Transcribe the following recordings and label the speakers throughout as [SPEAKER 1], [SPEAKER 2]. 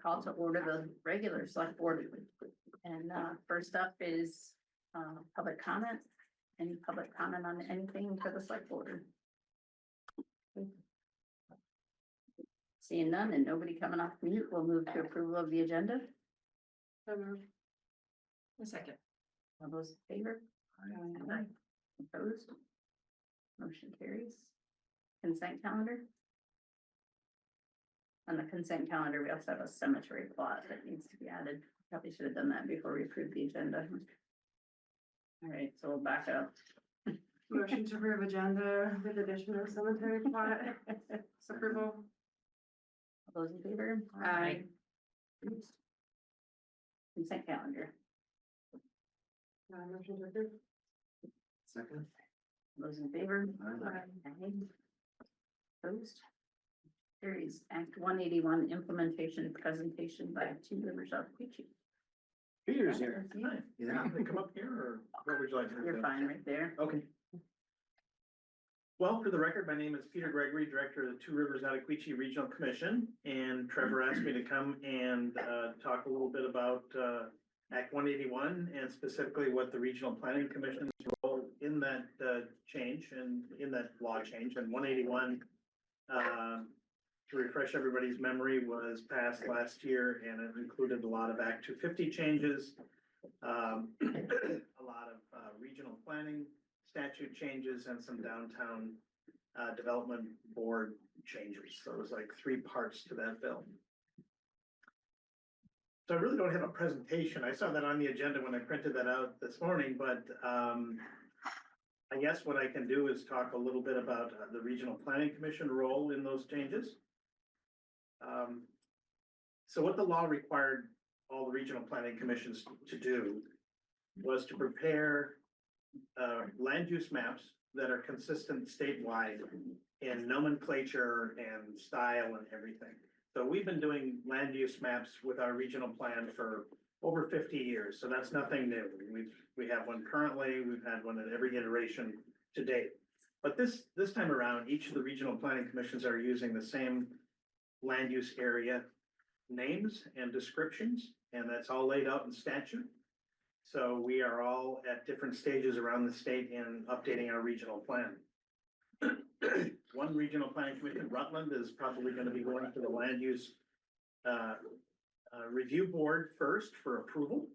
[SPEAKER 1] call to order the regular select board. And first up is public comment. Any public comment on anything for the select board? Seeing none and nobody coming off mute, we'll move to approval of the agenda.
[SPEAKER 2] A second.
[SPEAKER 1] All those in favor? Aye. Opposed? Motion carries. Consent calendar. On the consent calendar, we also have a cemetery plot that needs to be added. Probably should have done that before we approved the agenda. All right, so we'll back up.
[SPEAKER 2] Motion to approve agenda with addition of cemetery plot approval.
[SPEAKER 1] All those in favor?
[SPEAKER 2] Aye.
[SPEAKER 1] Opposed? Consent calendar.
[SPEAKER 2] Motion to approve.
[SPEAKER 3] Second.
[SPEAKER 1] Those in favor?
[SPEAKER 2] Aye.
[SPEAKER 1] Aye. Opposed? Carries. Act 181 implementation presentation by Two Rivers of Peachy.
[SPEAKER 3] Peter's here.
[SPEAKER 1] Hi.
[SPEAKER 3] Yeah, they come up here, or what would you like to do?
[SPEAKER 1] You're fine right there.
[SPEAKER 3] Okay. Well, for the record, my name is Peter Gregory, Director of the Two Rivers Adequachi Regional Commission, and Trevor asked me to come and talk a little bit about Act 181 and specifically what the Regional Planning Commission's role in that change and in that law change. And 181, to refresh everybody's memory, was passed last year, and it included a lot of Act 250 changes, a lot of regional planning statute changes, and some downtown development board changes. So it was like 3 parts to that bill. So I really don't have a presentation. I saw that on the agenda when I printed that out this morning, but I guess what I can do is talk a little bit about the Regional Planning Commission role in those changes. So what the law required all the regional planning commissions to do was to prepare land use maps that are consistent statewide in nomenclature and style and everything. So we've been doing land use maps with our regional plan for over 50 years, so that's nothing new. We have one currently, we've had one at every iteration to date. But this time around, each of the regional planning commissions are using the same land use area names and descriptions, and that's all laid out in statute. So we are all at different stages around the state in updating our regional plan. One regional planning commission, Rutland, is probably going to be going to the land use review board first for approval.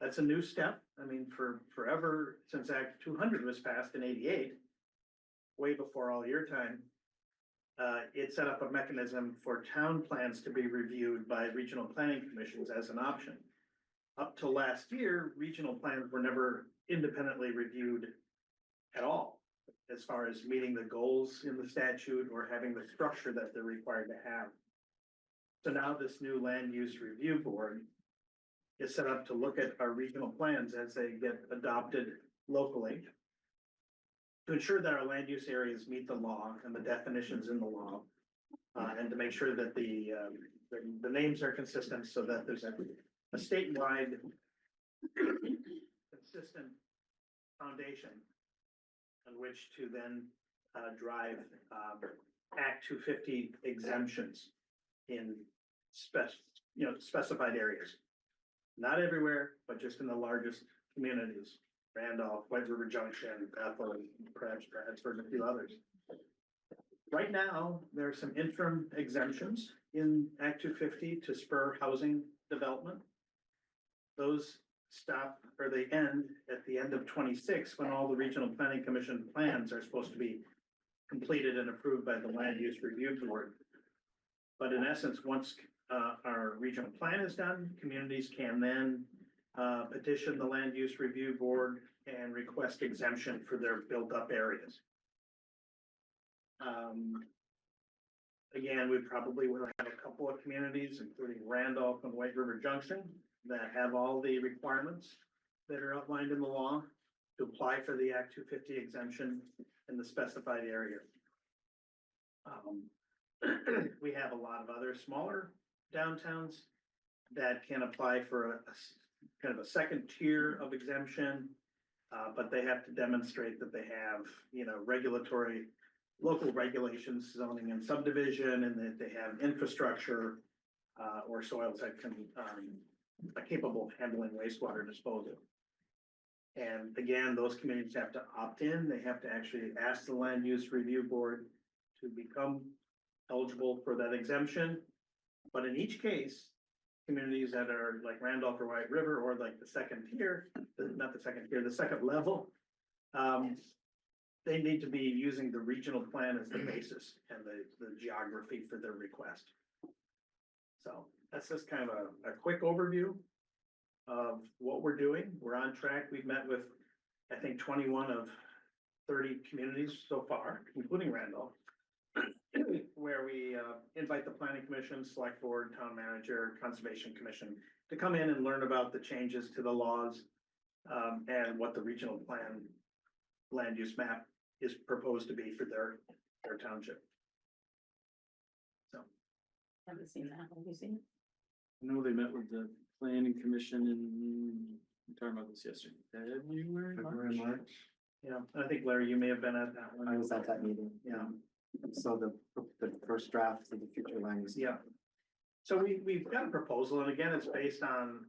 [SPEAKER 3] That's a new step. I mean, for forever, since Act 200 was passed in '88, way before all your time, it set up a mechanism for town plans to be reviewed by regional planning commissions as an option. Up to last year, regional plans were never independently reviewed at all, as far as meeting the goals in the statute or having the structure that they're required to have. So now this new land use review board is set up to look at our regional plans as they get adopted locally to ensure that our land use areas meet the law and the definitions in the law, and to make sure that the names are consistent so that there's a statewide consistent foundation on which to then drive Act 250 exemptions in specified areas. Not everywhere, but just in the largest communities: Randolph, White River Junction, Bethel, and perhaps Bradford, and a few others. Right now, there are some interim exemptions in Act 250 to spur housing development. Those stop, or they end at the end of 26, when all the Regional Planning Commission plans are supposed to be completed and approved by the Land Use Review Board. But in essence, once our regional plan is done, communities can then petition the Land Use Review Board and request exemption for their built-up areas. Again, we probably will have a couple of communities, including Randolph and White River Junction, that have all the requirements that are outlined in the law to apply for the Act 250 exemption in the specified area. We have a lot of other smaller downtowns that can apply for a kind of a second tier of exemption, but they have to demonstrate that they have, regulatory, local regulations, zoning and subdivision, and that they have infrastructure or soils that can, are capable of handling wastewater disposal. And again, those communities have to opt in, they have to actually ask the land use review board to become eligible for that exemption. But in each case, communities that are like Randolph or White River, or like the second tier, not the second tier, the second level, they need to be using the regional plan as the basis and the geography for their request. So that's just kind of a quick overview of what we're doing. We're on track. We've met with, I think, 21 of 30 communities so far, including Randolph, where we invite the planning commission, select board, town manager, conservation commission to come in and learn about the changes to the laws and what the regional plan land use map is proposed to be for their township. So,
[SPEAKER 1] Haven't seen that. Have you seen
[SPEAKER 4] I know they met with the planning commission we talked about this yesterday, February, March.
[SPEAKER 3] yeah, I think Larry, you may have been at that one.
[SPEAKER 5] I was at that meeting.
[SPEAKER 3] Yeah.
[SPEAKER 5] So the first draft of the future land use.
[SPEAKER 3] Yeah. So we've got a proposal, and again, it's based on,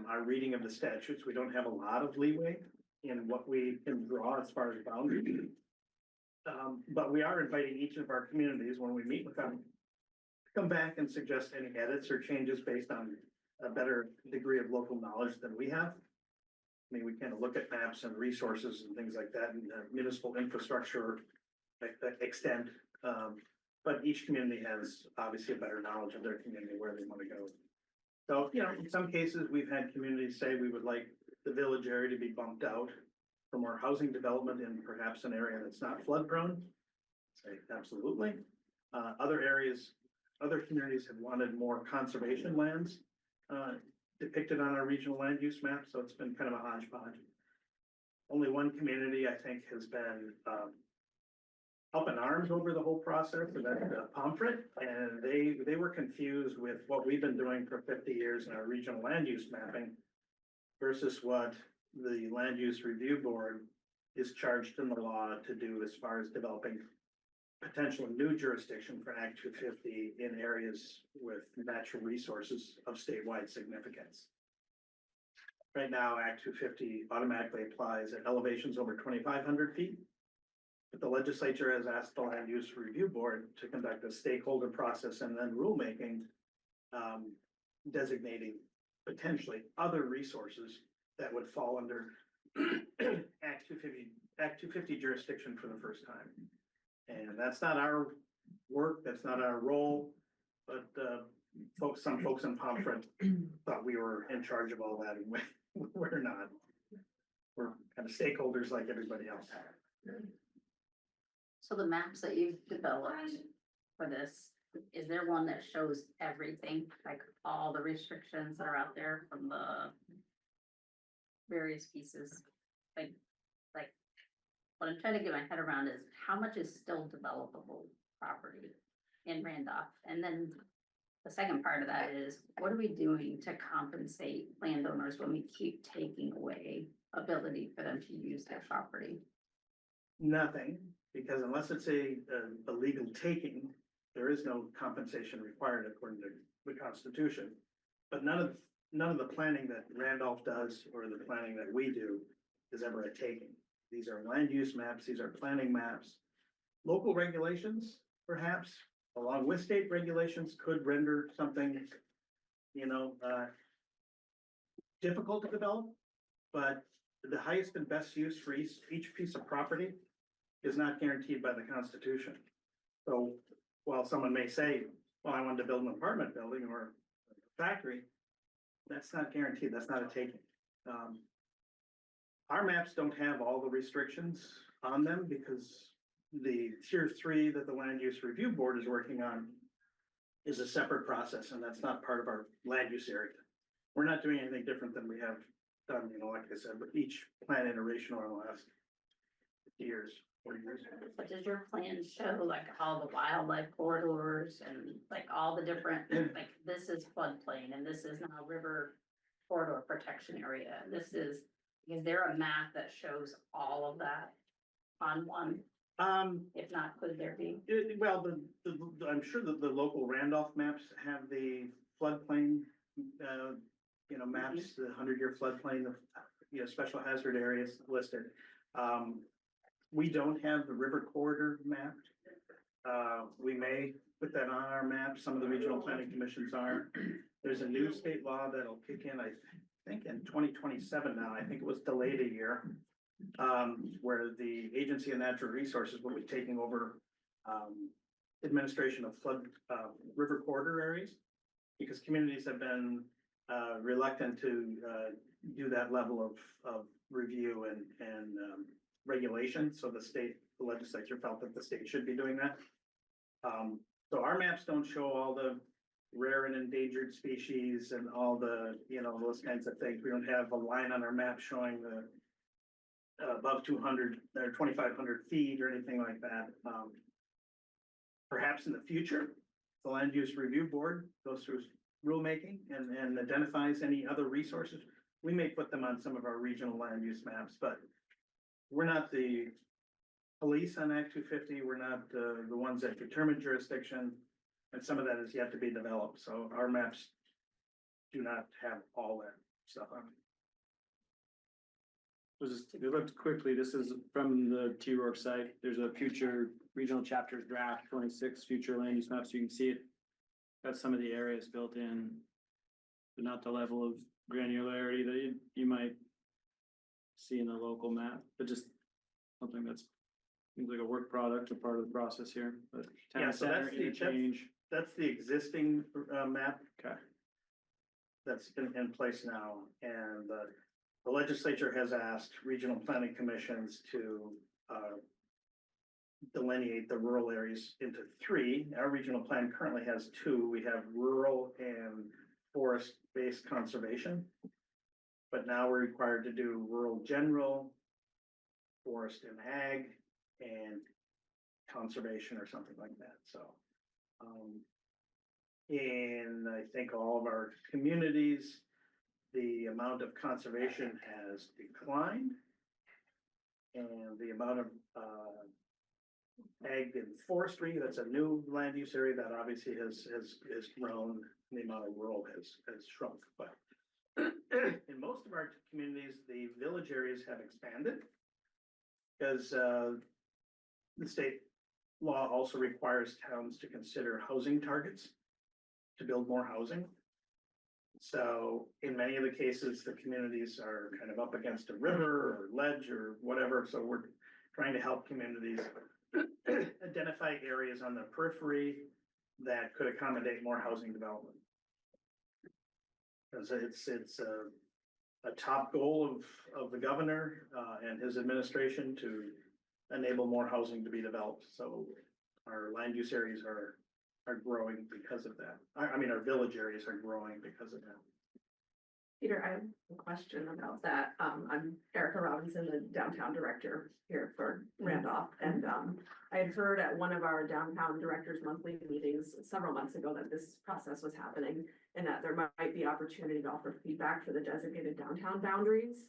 [SPEAKER 3] our reading of the statutes. We don't have a lot of leeway in what we can draw as far as boundaries. But we are inviting each of our communities, when we meet with them, to come back and suggest any edits or changes based on a better degree of local knowledge than we have. I mean, we kind of look at maps and resources and things like that, and municipal infrastructure extent. But each community has obviously a better knowledge of their community, where they want to go. So, you know, in some cases, we've had communities say we would like the village area to be bumped out for more housing development in perhaps an area that's not flood prone. Say, absolutely. Other areas, other communities have wanted more conservation lands depicted on our regional land use map, so it's been kind of a hodgepodge. Only one community, I think, has been up in arms over the whole process, and that's Pomfret, and they were confused with what we've been doing for 50 years in our regional land use mapping versus what the land use review board is charged in the law to do as far as developing potential new jurisdiction for Act 250 in areas with natural resources of statewide significance. Right now, Act 250 automatically applies at elevations over 2,500 feet. But the legislature has asked the land use review board to conduct a stakeholder process and then rulemaking, designating potentially other resources that would fall under Act 250 jurisdiction for the first time. And that's not our work, that's not our role, but some folks in Pomfret thought we were in charge of all that, and we're not. We're kind of stakeholders like everybody else.
[SPEAKER 1] So the maps that you've developed for this, is there one that shows everything, like all the restrictions that are out there from the various pieces? Like, what I'm trying to get my head around is how much is still developable property in Randolph? And then the second part of that is, what are we doing to compensate landowners when we keep taking away ability for them to use their property?
[SPEAKER 3] Nothing, because unless it's a legal taking, there is no compensation required according to the Constitution. But none of the planning that Randolph does or the planning that we do is ever a taking. These are land use maps, these are planning maps. Local regulations, perhaps, along with state regulations, could render something, difficult to develop. But the highest and best use for each piece of property is not guaranteed by the Constitution. So while someone may say, well, I wanted to build an apartment building or a factory, that's not guaranteed, that's not a taking. Our maps don't have all the restrictions on them because the tier 3 that the land use review board is working on is a separate process, and that's not part of our land use area. We're not doing anything different than we have done, like I said, with each plan iteration over the last 50 years, 40 years.
[SPEAKER 1] But does your plan show like all the wildlife corridors and like all the different, like this is floodplain and this is now river corridor protection area? Is there a map that shows all of that on one? If not, could there be?
[SPEAKER 3] I'm sure that the local Randolph maps have the floodplain, maps, the 100-year floodplain, special hazard areas listed. We don't have the river corridor mapped. We may put that on our map. Some of the regional planning commissions are. There's a new state law that'll kick in, I think in 2027 now. I think it was delayed a year. Where the Agency of Natural Resources will be taking over administration of flood river corridor areas. Because communities have been reluctant to do that level of review and regulation. So the legislature felt that the state should be doing that. So our maps don't show all the rare and endangered species and all the, those kinds of things. We don't have a line on our map showing the above 200 or 2,500 feet or anything like that. Perhaps in the future, the Land Use Review Board goes through rulemaking and identifies any other resources. We may put them on some of our regional land use maps, but we're not the police on Act 250. We're not the ones that determine jurisdiction, and some of that is yet to be developed. So our maps do not have all that stuff on.
[SPEAKER 4] We looked quickly, this is from the T-Rourke site, there's a future regional chapters draft 26 future land use maps, you can see it. Got some of the areas built in, but not the level of granularity that you might see in a local map, but just something that's seems like a work product, a part of the process here, but
[SPEAKER 3] Yeah,
[SPEAKER 4] town
[SPEAKER 3] so
[SPEAKER 4] center
[SPEAKER 3] that's
[SPEAKER 4] interchange.
[SPEAKER 3] That's the existing map
[SPEAKER 4] Okay,
[SPEAKER 3] that's in place now, and the legislature has asked regional planning commissions to delineate the rural areas into 3. Our regional plan currently has 2. We have rural and forest-based conservation. But now we're required to do rural general, forest and ag, and conservation or something like that, so. And I think all of our communities, the amount of conservation has declined. And the amount of ag and forestry, that's a new land use area that obviously has grown. And the amount of rural has shrunk, but in most of our communities, the village areas have expanded. Because the state law also requires towns to consider housing targets to build more housing. So in many of the cases, the communities are kind of up against a river or ledge or whatever, so we're trying to help communities identify areas on the periphery that could accommodate more housing development. Because it's a top goal of the governor and his administration to enable more housing to be developed. So our land use areas are growing because of that. I mean, our village areas are growing because of that.
[SPEAKER 6] Peter, I have a question about that. I'm Erica Robinson, the downtown director here for Randolph. And I had heard at one of our downtown directors monthly meetings several months ago that this process was happening and that there might be opportunity to offer feedback for the designated downtown boundaries.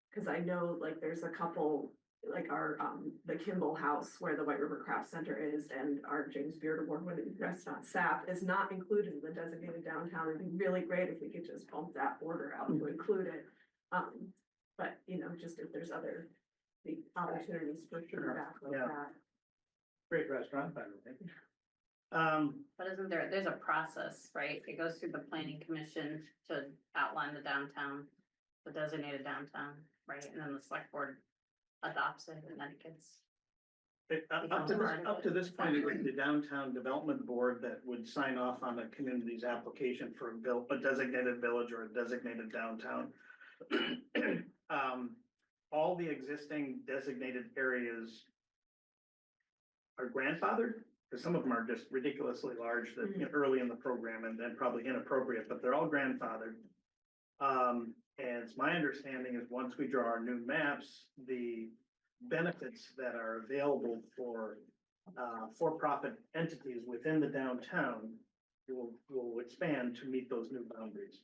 [SPEAKER 6] Because I know like there's a couple, like our the Kimball House where the White River Craft Center is and our James Beard Award-winning restaurant SAP is not included in the designated downtown. It'd be really great if we could just bump that border out to include it. But just if there's other the opportunities for feedback like
[SPEAKER 3] Yeah.
[SPEAKER 6] that.
[SPEAKER 3] Great restaurant, by the way.
[SPEAKER 1] But isn't there's a process, right? It goes through the planning commission to outline the downtown, the designated downtown, right? And then the select board adopts it and then it gets.
[SPEAKER 3] Up to this point, it was the downtown development board that would sign off on the community's application for a designated village or a designated downtown. All the existing designated areas are grandfathered, because some of them are just ridiculously large that early in the program and then probably inappropriate, but they're all grandfathered. And it's my understanding is once we draw our new maps, the benefits that are available for for-profit entities within the downtown will expand to meet those new boundaries.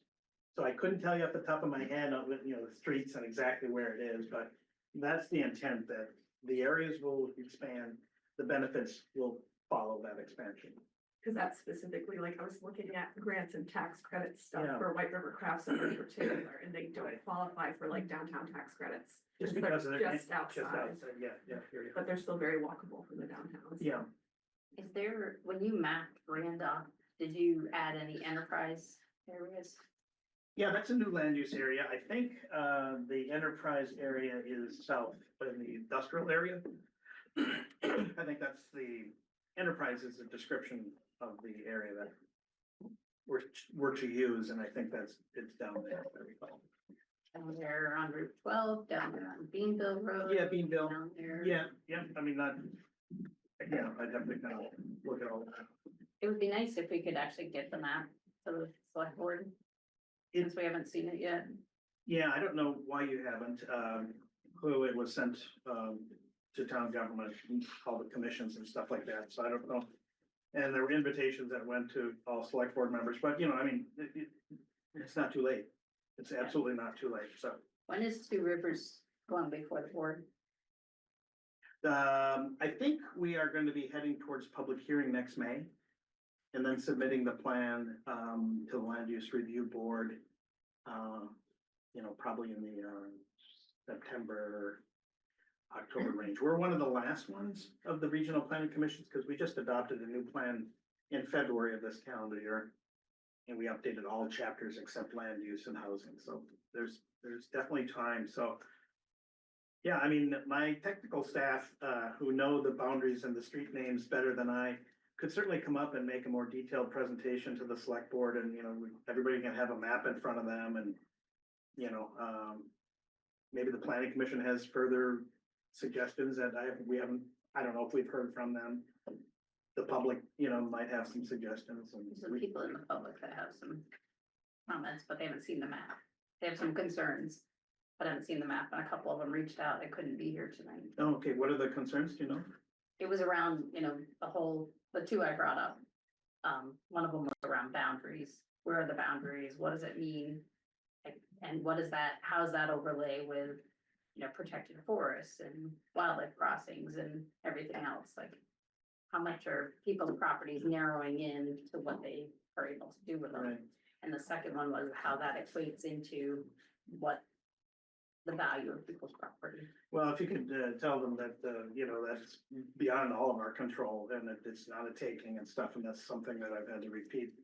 [SPEAKER 3] So I couldn't tell you off the top of my head, the streets and exactly where it is, but that's the intent, that the areas will expand, the benefits will follow that expansion.
[SPEAKER 6] Cause that's specifically, like, I was looking at grants and tax credit stuff
[SPEAKER 3] Yeah.
[SPEAKER 6] for White River Craft Center in particular, and they don't
[SPEAKER 3] Right.
[SPEAKER 6] qualify for like downtown tax credits.
[SPEAKER 3] Just
[SPEAKER 6] They're
[SPEAKER 3] because of the.
[SPEAKER 6] Just outside,
[SPEAKER 3] Yeah, here you go.
[SPEAKER 6] but they're still very walkable from the downtown.
[SPEAKER 3] Yeah,
[SPEAKER 1] Is there, when you mapped Randolph, did you add any enterprise areas?
[SPEAKER 3] yeah, that's a new land use area. I think, the enterprise area is south in the industrial area. I think that's the, enterprise is a description of the area that we're to use, and I think it's down there. if I recall.
[SPEAKER 1] Down there on Route 12, down there on Beanville Road?
[SPEAKER 3] Yeah, Beanville.
[SPEAKER 1] Down there.
[SPEAKER 3] Yeah, I mean, not, yeah, I'd have to kind of look at all that.
[SPEAKER 1] It would be nice if we could actually get the map to the select board, since we haven't seen it yet.
[SPEAKER 3] Yeah, I don't know why you haven't, clearly it was sent, to town government, all the commissions and stuff like that, so I don't know. And there were invitations that went to all select board members, but I mean, it's not too late. It's absolutely not too late, so.
[SPEAKER 1] When is Two Rivers going before the board?
[SPEAKER 3] I think we are going to be heading towards public hearing next May. And then submitting the plan, to the land use review board. Probably in the, September, October range. We're one of the last ones of the regional planning commissions, because we just adopted a new plan in February of this calendar year. And we updated all chapters except land use and housing, so there's definitely time, so. Yeah, I mean, my technical staff, who know the boundaries and the street names better than I, could certainly come up and make a more detailed presentation to the select board, and, everybody can have a map in front of them, and, maybe the planning commission has further suggestions that I don't know if we've heard from them. The public, might have some suggestions, and
[SPEAKER 1] There's some people in the public that have some comments, but they haven't seen the map. They have some concerns, but haven't seen the map, and a couple of them reached out, they couldn't be here tonight.
[SPEAKER 3] Oh, okay, what are the concerns, do you know?
[SPEAKER 1] It was around, the two I brought up. One of them was around boundaries. Where are the boundaries? What does it mean? And what is that, how does that overlay with, protected forests and wildlife crossings and everything else? Like, how much are people's properties narrowing in to what they are able to do with them?
[SPEAKER 3] Right.
[SPEAKER 1] And the second one was how that equates into what the value of people's property.
[SPEAKER 3] Well, if you could tell them that, that's beyond all of our control, and that it's not a taking and stuff, and that's something that I've had to repeat,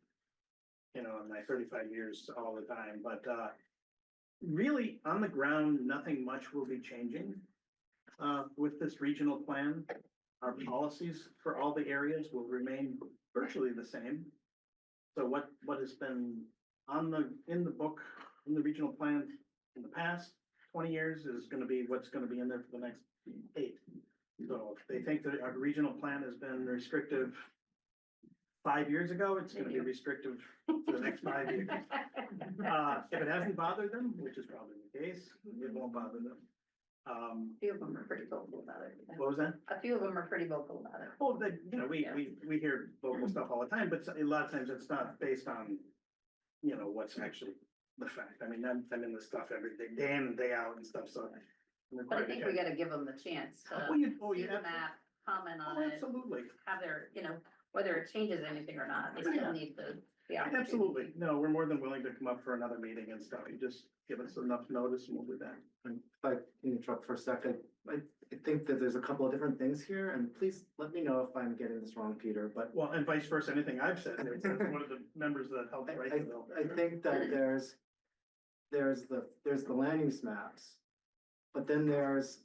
[SPEAKER 3] in my 35 years all the time, but really, on the ground, nothing much will be changing with this regional plan. Our policies for all the areas will remain virtually the same. So what has been in the book, in the regional plan in the past 20 years is gonna be what's gonna be in there for the next 8. So if they think that our regional plan has been restrictive 5 years ago, it's gonna be restrictive for the next 5 years. If it hasn't bothered them, which is probably the case, it won't bother them.
[SPEAKER 1] A few of them are pretty vocal about it.
[SPEAKER 3] What was that?
[SPEAKER 1] A few of them are pretty vocal about it.
[SPEAKER 3] Oh, we hear local stuff all the time, but a lot of times it's not based on, what's actually the fact. I mean, I'm in this stuff every day in and day out and stuff, so.
[SPEAKER 1] But I think we gotta give them the chance to
[SPEAKER 3] Oh,
[SPEAKER 1] see
[SPEAKER 3] yeah,
[SPEAKER 1] the map, comment
[SPEAKER 3] oh,
[SPEAKER 1] on it,
[SPEAKER 3] absolutely,
[SPEAKER 1] have their, whether it changes anything or not, they still need the opportunity.
[SPEAKER 3] absolutely. No, we're more than willing to come up for another meeting and stuff. You just give us enough notice and we'll do that.
[SPEAKER 5] And if I can interrupt for a second, I think that there's a couple of different things here, and please let me know if I'm getting this wrong, Peter, but
[SPEAKER 3] Well, and vice versa, anything I've said, it's one of the members that helped write the bill.
[SPEAKER 5] I think that there's the land use maps, but then there's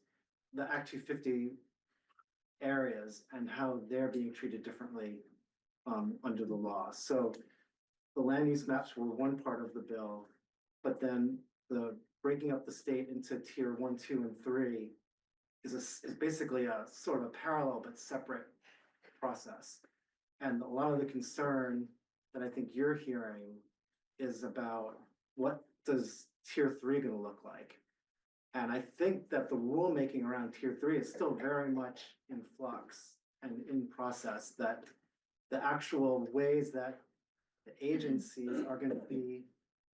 [SPEAKER 5] the Act 250 areas and how they're being treated differently under the law. So the land use maps were one part of the bill, but then the breaking up the state into tier 1, 2, and 3 is basically a sort of a parallel but separate process. And a lot of the concern that I think you're hearing is about what does tier 3 gonna look like? And I think that the rulemaking around tier 3 is still very much in flux and in process, that the actual ways that the agencies are gonna be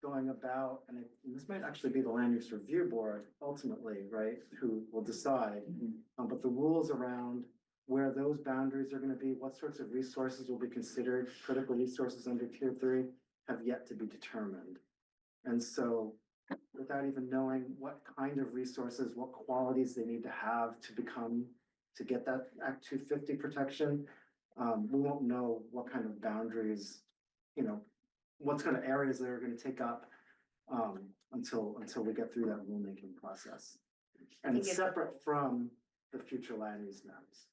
[SPEAKER 5] going about, and this might actually be the land use review board ultimately, right, who will decide. But the rules around where those boundaries are gonna be, what sorts of resources will be considered critical resources under tier 3 have yet to be determined. And so without even knowing what kind of resources, what qualities they need to have to get that Act 250 protection, we won't know what kind of boundaries, what kind of areas they're gonna take up, until we get through that rulemaking process. And it's
[SPEAKER 1] think it's-
[SPEAKER 5] separate from the future land use maps.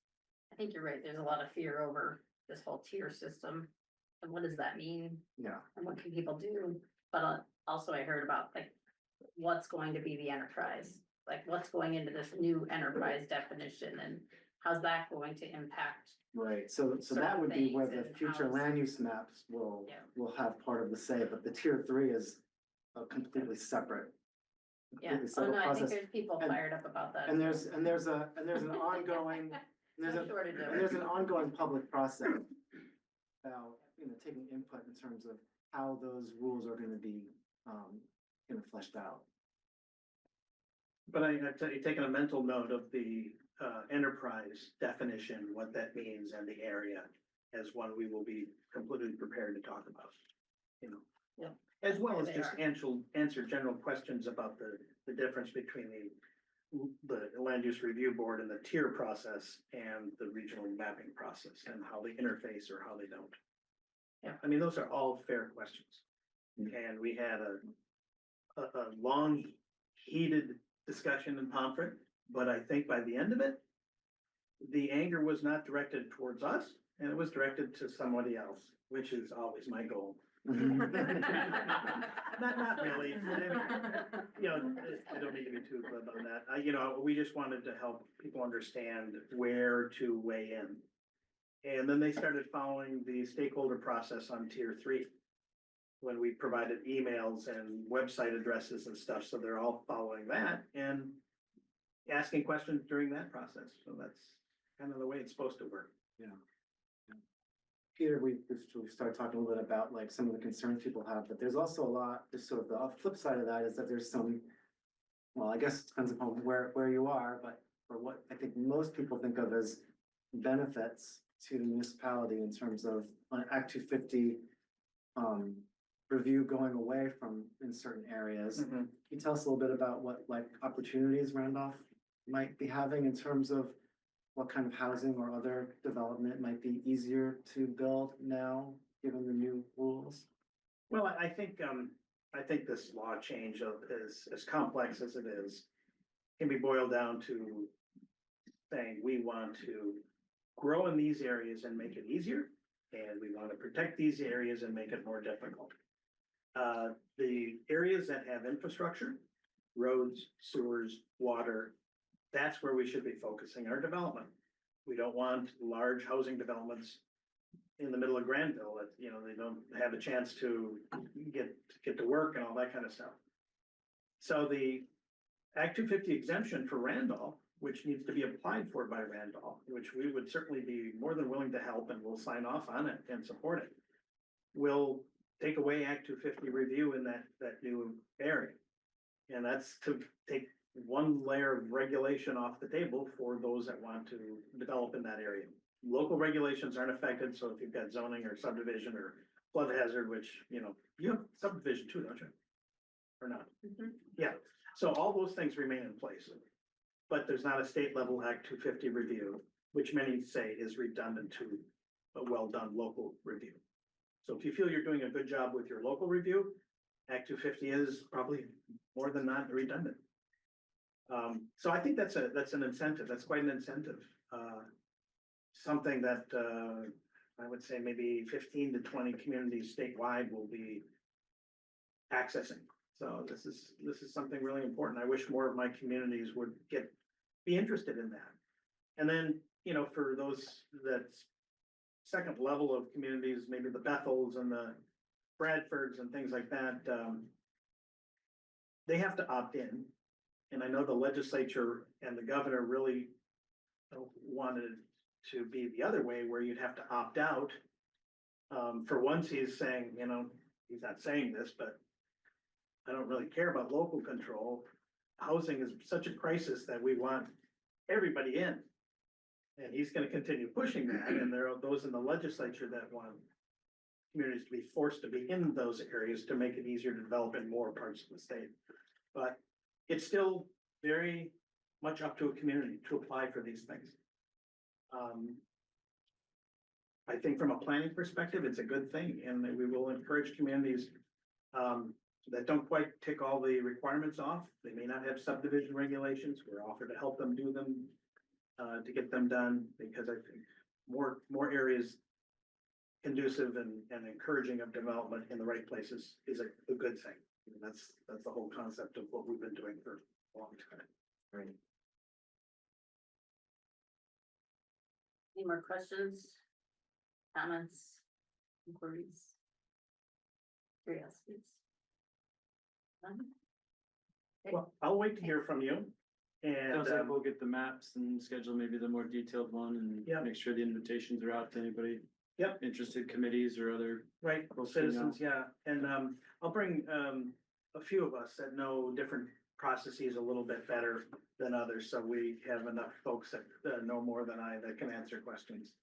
[SPEAKER 1] I think you're right, there's a lot of fear over this whole tier system, and what does that mean,
[SPEAKER 5] Yeah,
[SPEAKER 1] and what can people do? But also I heard about like, what's going to be the enterprise? Like, what's going into this new enterprise definition, and how's that going to impact?
[SPEAKER 5] right. So that
[SPEAKER 1] Certain
[SPEAKER 5] would be where
[SPEAKER 1] things
[SPEAKER 5] the
[SPEAKER 1] and
[SPEAKER 5] future
[SPEAKER 1] how-
[SPEAKER 5] land use maps will,
[SPEAKER 1] Yeah.
[SPEAKER 5] will have part of the say, but the tier 3 is a completely separate.
[SPEAKER 1] Yeah,
[SPEAKER 5] completely
[SPEAKER 1] oh
[SPEAKER 5] separate
[SPEAKER 1] no, I think
[SPEAKER 5] process.
[SPEAKER 1] there's people
[SPEAKER 5] And-
[SPEAKER 1] fired up about that.
[SPEAKER 5] And there's an ongoing, there's
[SPEAKER 1] No
[SPEAKER 5] a,
[SPEAKER 1] shortage of
[SPEAKER 5] and
[SPEAKER 1] it.
[SPEAKER 5] there's an ongoing public process about, taking input in terms of how those rules are gonna be, fleshed out.
[SPEAKER 3] But I've taken a mental note of the enterprise definition, what that means, and the area as one we will be completely prepared to talk about,
[SPEAKER 1] Yep.
[SPEAKER 3] As well as
[SPEAKER 1] They
[SPEAKER 3] just
[SPEAKER 1] are.
[SPEAKER 3] answer general questions about the difference between the land use review board and the tier process and the regional mapping process and how they interface or how they don't.
[SPEAKER 1] Yeah.
[SPEAKER 3] I mean, those are all fair questions. And we had a long heated discussion in Pomfret, but I think by the end of it, the anger was not directed towards us, and it was directed to somebody else, which is always my goal. Not really. I don't need to be too glib on that. We just wanted to help people understand where to weigh in. And then they started following the stakeholder process on tier 3. When we provided emails and website addresses and stuff, so they're all following that and asking questions during that process. So that's kind of the way it's supposed to work.
[SPEAKER 5] Peter, we started talking a little bit about like some of the concerns people have, but there's also a lot, there's sort of the flip side of that is that there's some, well, I guess it depends upon where you are, but for what I think most people think of as benefits to the municipality in terms of an Act 250 review going away from in certain areas. Can you tell us a little bit about what like opportunities Randolph might be having in terms of what kind of housing or other development might be easier to build now, given the new rules?
[SPEAKER 3] Well, I think this law change is as complex as it is, can be boiled down to saying we want to grow in these areas and make it easier, and we want to protect these areas and make it more difficult. The areas that have infrastructure, roads, sewers, water, that's where we should be focusing our development. We don't want large housing developments in the middle of Granville that, they don't have a chance to get to work and all that kind of stuff. So the Act 250 exemption for Randolph, which needs to be applied for by Randolph, which we would certainly be more than willing to help and we'll sign off on it and support it, will take away Act 250 review in that new area. And that's to take one layer of regulation off the table for those that want to develop in that area. Local regulations aren't affected, so if you've got zoning or subdivision or flood hazard, which, you have subdivision too, don't you? Or not? Yeah, so all those things remain in place. But there's not a state level Act 250 review, which many say is redundant to a well-done local review. So if you feel you're doing a good job with your local review, Act 250 is probably more than not redundant. So I think that's an incentive. That's quite an incentive. Something that I would say maybe 15 to 20 communities statewide will be accessing. So this is something really important. I wish more of my communities would be interested in that. And then, for those that second level of communities, maybe the Bethels and the Bradfords and things like that, they have to opt in. And I know the legislature and the governor really wanted to be the other way, where you'd have to opt out. For once, he's saying, he's not saying this, but I don't really care about local control. Housing is such a crisis that we want everybody in. And he's gonna continue pushing that, and there are those in the legislature that want communities to be forced to be in those areas to make it easier to develop in more parts of the state. But it's still very much up to a community to apply for these things. I think from a planning perspective, it's a good thing, and that we will encourage communities that don't quite tick all the requirements off. They may not have subdivision regulations. We're offered to help them do them, to get them done, because I think more areas conducive and encouraging of development in the right places is a good thing. And that's the whole concept of what we've been doing for a long time.
[SPEAKER 5] Right.
[SPEAKER 1] Any more questions? Comments? Inquiries? Curiosities? None? Okay.
[SPEAKER 3] Well, I'll wait to hear from you. And,
[SPEAKER 4] Sounds like we'll get the maps and schedule maybe the more detailed one
[SPEAKER 3] Yeah.
[SPEAKER 4] and make sure the invitations are out to anybody.
[SPEAKER 3] Yep.
[SPEAKER 4] Interested committees or other.
[SPEAKER 3] right, citizens, yeah, and, I'll bring, a few of us that know different processes a little bit better than others, so we have enough folks that, know more than I that can answer questions.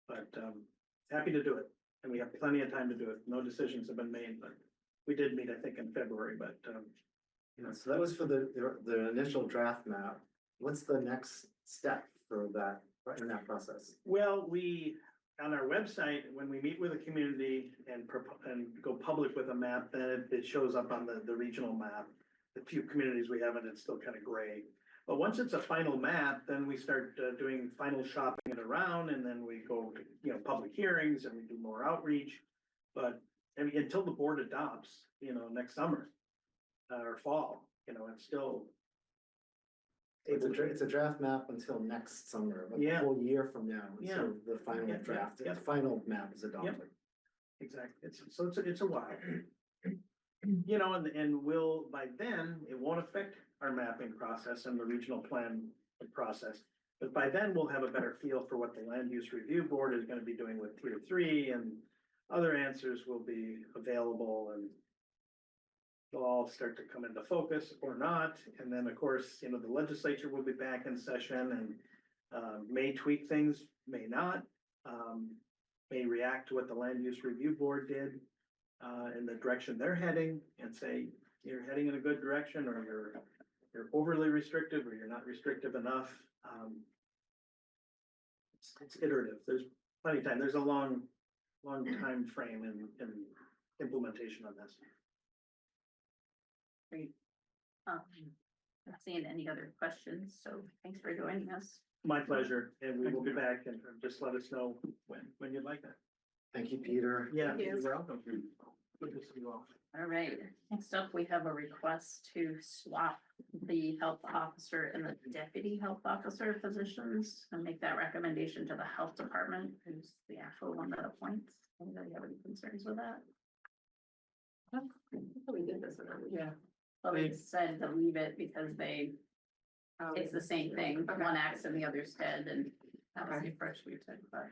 [SPEAKER 3] But, happy to do it, and we have plenty of time to do it. No decisions have been made, but we did meet, I think, in February, but,
[SPEAKER 5] Yeah, so that was for the initial draft map. What's the next step for that, in that process?
[SPEAKER 3] well, we, on our website, when we meet with a community and go public with a map, then it shows up on the regional map. The few communities we have, and it's still kind of gray. But once it's a final map, then we start doing final shopping it around, and then we go to, public hearings, and we do more outreach. But, I mean, until the board adopts, next summer, or fall, it's still.
[SPEAKER 5] It's a draft map until next summer, like a
[SPEAKER 3] Yeah.
[SPEAKER 5] whole year from now,
[SPEAKER 3] Yeah.
[SPEAKER 5] so the final
[SPEAKER 3] Yeah,
[SPEAKER 5] draft,
[SPEAKER 3] yeah.
[SPEAKER 5] the final map is adopted.
[SPEAKER 3] Exactly, it's a while. And we'll, by then, it won't affect our mapping process and the regional plan process. But by then, we'll have a better feel for what the land use review board is gonna be doing with tier 3, and other answers will be available, and they'll all start to come into focus or not. And then, of course, the legislature will be back in session and may tweak things, may not. May react to what the land use review board did in the direction they're heading, and say, you're heading in a good direction, or you're overly restrictive, or you're not restrictive enough. It's iterative. There's plenty of time. There's a long time frame in implementation on this.
[SPEAKER 1] Great. Not seeing any other questions, so thanks for joining us.
[SPEAKER 3] My pleasure, and we will be back, and just let us know when you'd like that.
[SPEAKER 5] Thank you, Peter.
[SPEAKER 3] Yeah,
[SPEAKER 6] Thank you.
[SPEAKER 3] you're welcome. Good to see you all.
[SPEAKER 1] All right, next up, we have a request to swap the health officer and the deputy health officer positions and make that recommendation to the health department, who's the actual one that appoints. Anybody have any concerns with that?
[SPEAKER 6] We did this already.
[SPEAKER 2] Yeah.
[SPEAKER 1] Well, they decided to leave it because it's the same thing,
[SPEAKER 2] Okay.
[SPEAKER 1] one acts in the other's stead, and that was the approach we took, but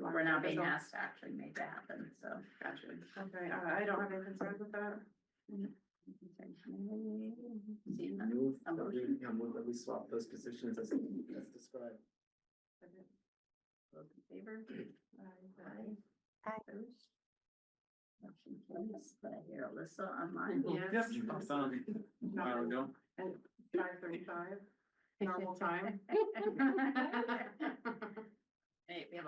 [SPEAKER 1] we're not being asked to actually make that happen, so.
[SPEAKER 6] Gotcha.
[SPEAKER 2] Okay, I don't have any concerns with that.
[SPEAKER 1] Seeing none?
[SPEAKER 5] Move,
[SPEAKER 1] A motion?
[SPEAKER 5] move that we swap those positions as described.
[SPEAKER 1] Those in favor? Aye. Opposed? Motion carries. Did I hear Alyssa on mine?
[SPEAKER 2] Yes.
[SPEAKER 4] I found it a while ago.
[SPEAKER 2] 5:35, normal time.
[SPEAKER 1] Hey, we have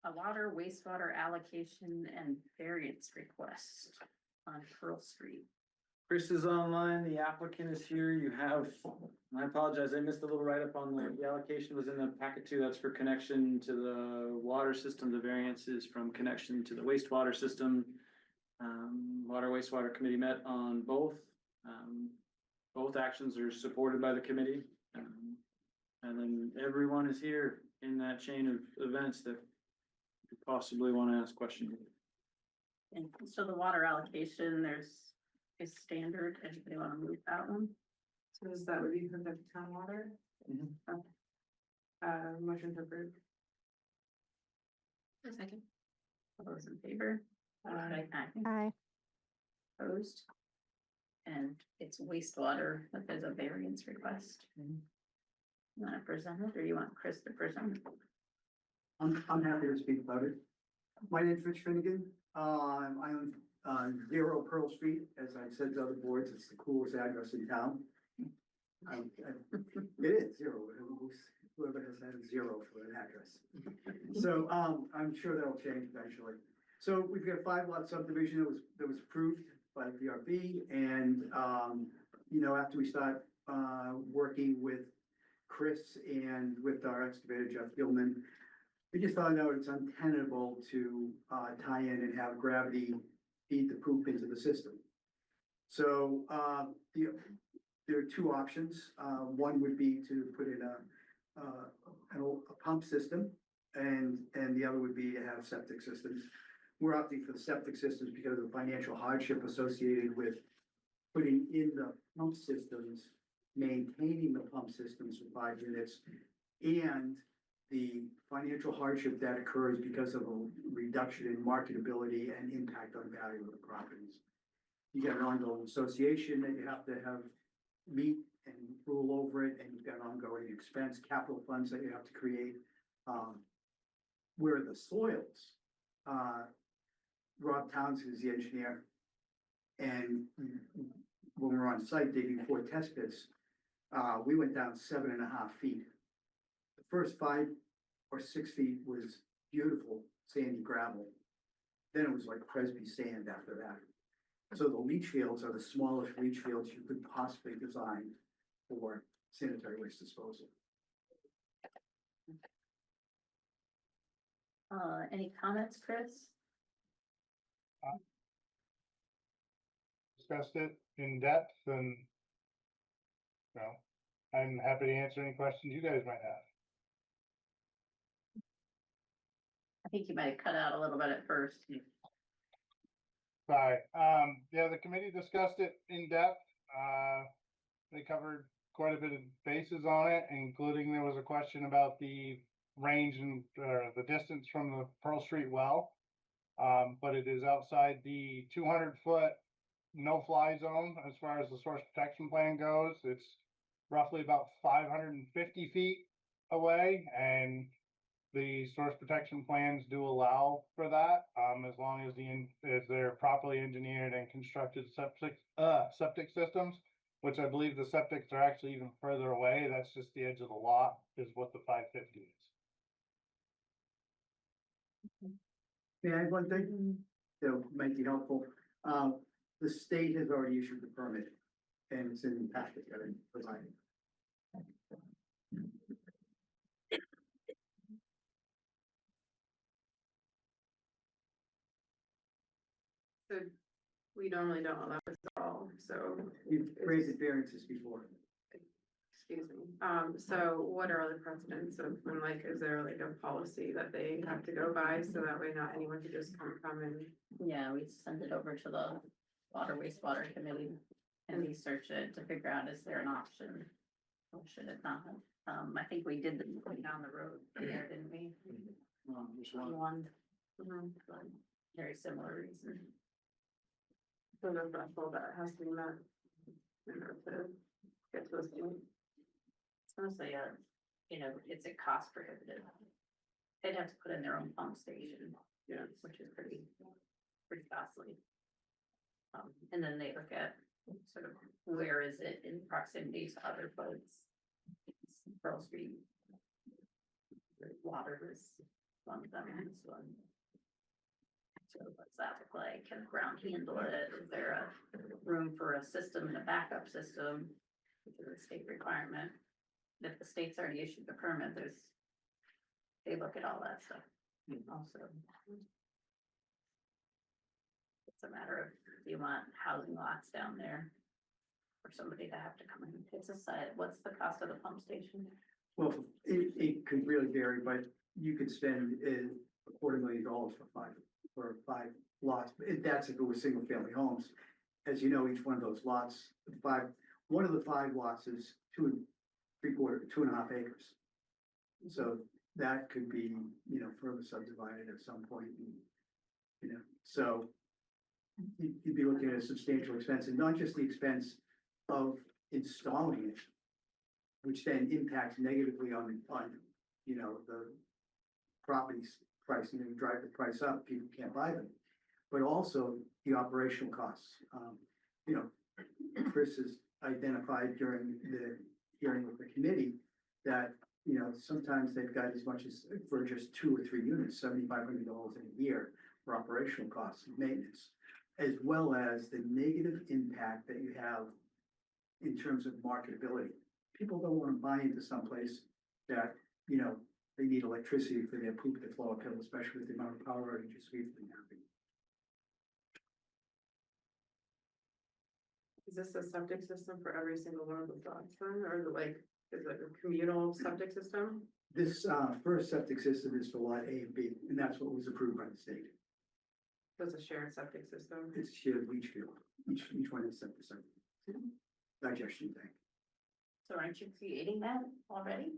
[SPEAKER 1] a water wastewater allocation and variance request on Pearl Street.
[SPEAKER 4] Chris is online, the applicant is here, you have, and I apologize, I missed a little write-up on the allocation was in the packet too, that's for connection to the water system, the variances from connection to the wastewater system. Water wastewater committee met on both. Both actions are supported by the committee. And then everyone is here in that chain of events that you possibly want to ask questions.
[SPEAKER 1] And so the water allocation, is standard. Anybody want to move that one?
[SPEAKER 2] So that would be for the town water, motion to approve.
[SPEAKER 1] A second. All those in favor?
[SPEAKER 2] Aye.
[SPEAKER 1] Aye. Opposed? And it's wastewater, that there's a variance request. You wanna present it or you want Chris to present it?
[SPEAKER 7] I'm happy to speak about it. My name's Rich Finnegan. I own, Zero Pearl Street. As I said to other boards, it's the coolest address in town. It is zero. Whoever has had a zero for an address. So, I'm sure that'll change eventually. So we've got a 5 lot subdivision that was approved by the PRB and, you know, after we start, working with Chris and with our excavator Jeff Gilman, we just found out it's untenable to, tie in and have gravity feed the poop into the system. So, there are 2 options. One would be to put in a pump system and the other would be to have septic systems. We're opting for the septic systems because of the financial hardship associated with putting in the pump systems, maintaining the pump systems for 5 units, and the financial hardship that occurs because of a reduction in marketability and impact on value of the properties. You got an ongoing association that you have to have meet and rule over it, and you've got ongoing expense, capital funds that you have to create. Where the soils, Rob Townsend is the engineer. And when we were on site digging 4 test pits, we went down 7.5 feet. The first 5 or 6 feet was beautiful sandy gravel. Then it was like Presby sand after that. So the leach fields are the smallest leach fields you could possibly design for sanitary waste disposal.
[SPEAKER 1] Any comments, Chris?
[SPEAKER 8] Discussed it in depth and, you know, I'm happy to answer any questions you guys might have.
[SPEAKER 1] I think you might have cut out a little bit at first.
[SPEAKER 8] Sorry, yeah, the committee discussed it in depth. They covered quite a bit of bases on it, including there was a question about the range and, the distance from the Pearl Street well. But it is outside the 200-foot no-fly zone as far as the source protection plan goes. It's roughly about 550 feet away, and the source protection plans do allow for that, as long as as they're properly engineered and constructed septic systems, which I believe the septics are actually even further away. That's just the edge of the lot is what the 550 is.
[SPEAKER 7] May I add one thing that might be helpful? The state has already issued the permit and it's in the packet that I provided.
[SPEAKER 2] So we normally don't allow this at all, so,
[SPEAKER 7] You've granted variances before.
[SPEAKER 2] excuse me. So what are other precedents of when, like, is there like a policy that they have to go by so that way not anyone could just come and?
[SPEAKER 1] Yeah, we send it over to the water wastewater committee and research it to figure out, is there an option? Or should it not? I think we did the point down the road there, didn't we?
[SPEAKER 7] There's
[SPEAKER 1] On
[SPEAKER 7] one.
[SPEAKER 1] one, very similar reason.
[SPEAKER 2] So no threshold that has to be met in order to get to this point.
[SPEAKER 1] It's mostly it's a cost prohibitive. They'd have to put in their own pump station,
[SPEAKER 2] Yeah.
[SPEAKER 1] which is pretty costly. And then they look at sort of where is it in proximity to other folks. Pearl Street. Water is one of them, this one. So what's that look like? Can the ground handle it? Is there a room for a system and a backup system? Which is a state requirement. If the state's already issued the permit, they look at all that stuff also. It's a matter of, do you want housing lots down there? For somebody to have to come in, it's a site, what's the cost of the pump station?
[SPEAKER 7] Well, it could really vary, but you could spend $250,000 for 5 lots. That's if it was single family homes. As you know, each one of those lots, one of the 5 lots is 2.75 acres. So that could be, further subdivided at some point. So you'd be looking at a substantial expense, and not just the expense of installing it, which then impacts negatively on, you know, the properties price, and then drive the price up, people can't buy them. But also the operational costs. You know, Chris has identified during the hearing with the committee that, you know, sometimes they've got as much as, for just 2 or 3 units, $7,500 in a year for operational costs and maintenance, as well as the negative impact that you have in terms of marketability. People don't want to buy into someplace that, you know, they need electricity for their poop to flow uphill, especially with the amount of power outages we've been having.
[SPEAKER 2] Is this a septic system for every single one of the lots then, or is it like, is it a communal septic system?
[SPEAKER 7] This first septic system is for lot A and B, and that's what was approved by the state.
[SPEAKER 2] So it's a shared septic system?
[SPEAKER 7] It's shared leach field, each one is septic, digestion tank.
[SPEAKER 1] So aren't you creating that already?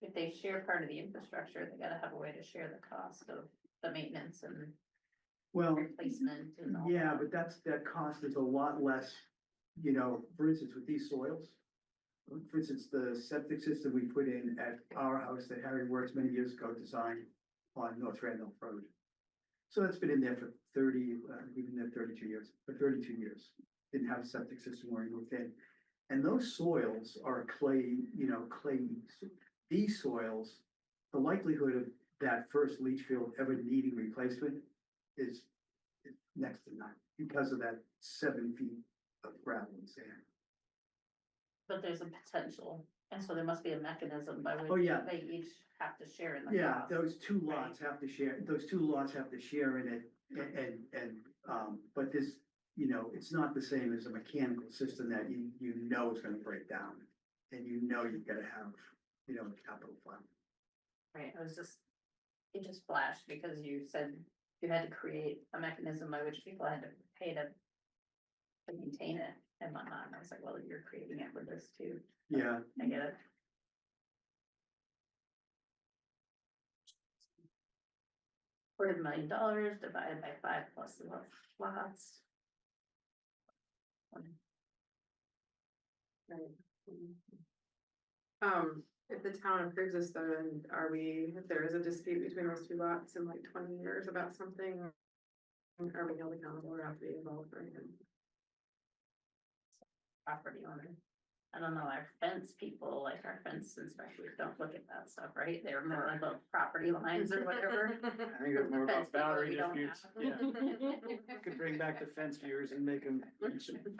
[SPEAKER 1] If they share part of the infrastructure, they gotta have a way to share the cost of the maintenance and
[SPEAKER 7] Well,
[SPEAKER 1] replacement and all
[SPEAKER 7] yeah,
[SPEAKER 1] that.
[SPEAKER 7] but that cost is a lot less, you know, for instance, with these soils. For instance, the septic system we put in at our house that Harry Works many years ago designed on North Randolph Road. So that's been in there for 30, we've been there 32 years, for 32 years. Didn't have a septic system where we moved in. And those soils are clay, you know, clay. These soils, the likelihood of that first leach field ever needing replacement is next to none because of that 7 feet of gravel and sand.
[SPEAKER 1] But there's a potential, and so there must be a mechanism by
[SPEAKER 7] Oh,
[SPEAKER 1] which
[SPEAKER 7] yeah.
[SPEAKER 1] they each have to share in the
[SPEAKER 7] Yeah,
[SPEAKER 1] cost.
[SPEAKER 7] those two lots have to share, in it, and, but this, you know, it's not the same as a mechanical system that you know is gonna break down. And you know you've gotta have, you know, a capital fund.
[SPEAKER 1] Right, it just flashed because you said you had to create a mechanism by which people had to pay to maintain it and whatnot, and I was like, well, you're creating it with this too,
[SPEAKER 7] Yeah,
[SPEAKER 1] I get it. $250,000 divided by 5 plus the lots.
[SPEAKER 2] If the town approves this, then are we, if there is a dispute between those 2 lots in like 20 years about something? Are we held accountable or have to be involved or anything?
[SPEAKER 1] Property owner. I don't know, our fence people, like our fence inspectors don't look at that stuff, right? They're more about property lines or whatever.
[SPEAKER 4] I think it's more
[SPEAKER 1] Fence
[SPEAKER 4] about
[SPEAKER 1] people,
[SPEAKER 4] boundary
[SPEAKER 1] we don't
[SPEAKER 4] disputes,
[SPEAKER 1] have.
[SPEAKER 4] yeah. Could bring back the fence viewers and make them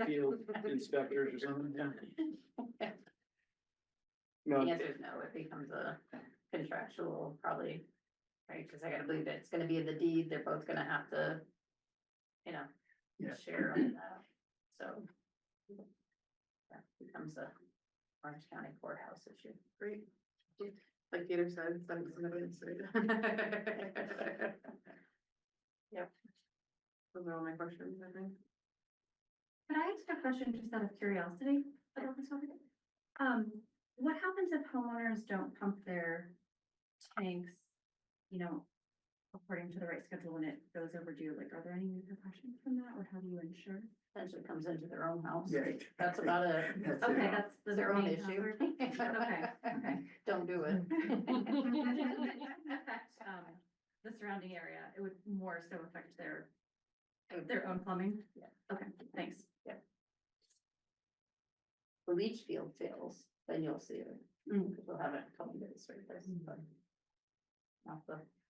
[SPEAKER 4] field inspectors or something, yeah. No,
[SPEAKER 1] The answer is no, it becomes a contractual probably, right, cause I gotta believe that it's gonna be in the deed, they're both gonna have to, you know,
[SPEAKER 7] Yeah.
[SPEAKER 1] share on that, so. That becomes a Orange County courthouse issue.
[SPEAKER 2] Great. Like Peter said, send some evidence.
[SPEAKER 1] Yep.
[SPEAKER 2] Those are all my questions, I think.
[SPEAKER 9] Can I ask a question just out of curiosity about this topic? What happens if homeowners don't pump their tanks, you know, according to the right schedule when it goes overdue? Like, are there any repercussions from that, or how do you ensure?
[SPEAKER 1] Potentially comes into their own house.
[SPEAKER 7] yeah.
[SPEAKER 1] That's about it.
[SPEAKER 7] That's
[SPEAKER 9] Okay,
[SPEAKER 7] it.
[SPEAKER 9] that's the
[SPEAKER 1] Their own
[SPEAKER 9] main
[SPEAKER 1] issue.
[SPEAKER 9] hazard. Okay.
[SPEAKER 1] Don't do it.
[SPEAKER 9] Affect, the surrounding area, it would more so affect their own plumbing?
[SPEAKER 1] Yeah.
[SPEAKER 9] Okay, thanks.
[SPEAKER 1] The leach field fails, then you'll see it. Because we'll have it coming to the surface, but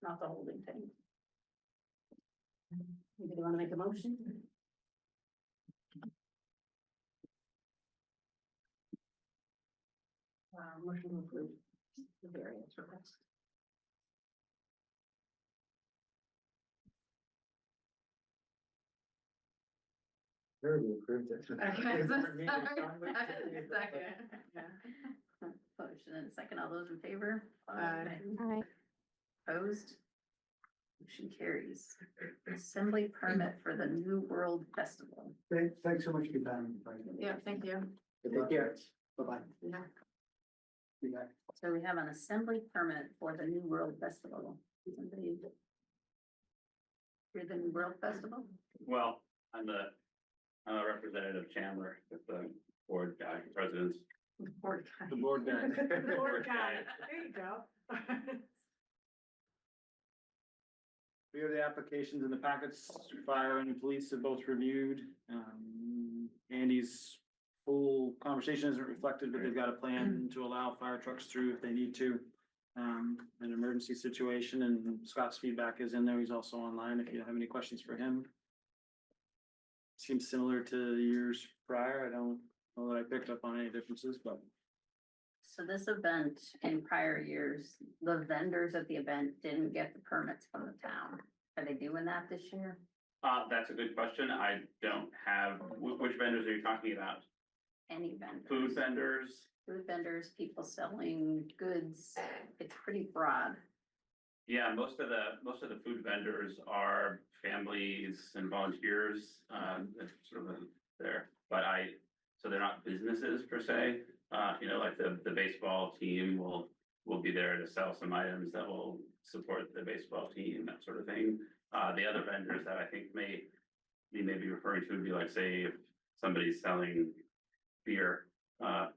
[SPEAKER 1] not the holding tank. Anybody want to make a motion? Motion to approve the variance request.
[SPEAKER 5] Already approved it.
[SPEAKER 1] Motion and second, all those in favor?
[SPEAKER 2] Aye.
[SPEAKER 1] Opposed? Motion carries. Assembly permit for the New World Festival.
[SPEAKER 7] Thanks so much for your time.
[SPEAKER 2] Yeah, thank you.
[SPEAKER 7] Take care. Bye-bye.
[SPEAKER 2] Yeah.
[SPEAKER 7] Be back.
[SPEAKER 1] So we have an assembly permit for the New World Festival. Somebody? You're the New World Festival?
[SPEAKER 10] Well, I'm a representative Chandler with the board presidents.
[SPEAKER 1] Board guy.
[SPEAKER 4] The board guy.
[SPEAKER 6] The board guy, there you go.
[SPEAKER 4] We have the applications in the packets, fire and police have both reviewed. Andy's full conversation isn't reflected, but they've got a plan to allow fire trucks through if they need to. An emergency situation, and Scott's feedback is in there. He's also online if you have any questions for him. Seems similar to the years prior. I don't know that I picked up on any differences, but
[SPEAKER 1] So this event in prior years, the vendors at the event didn't get the permits from the town. Are they doing that this year?
[SPEAKER 10] That's a good question. I don't have, which vendors are you talking about?
[SPEAKER 1] Any vendors?
[SPEAKER 10] Food vendors?
[SPEAKER 1] Food vendors, people selling goods, it's pretty broad.
[SPEAKER 10] Yeah, most of the food vendors are families and volunteers, that's sort of there, but so they're not businesses per se. You know, like the baseball team will be there to sell some items that will support the baseball team, that sort of thing. The other vendors that I think you may be referring to would be like, say, if somebody's selling beer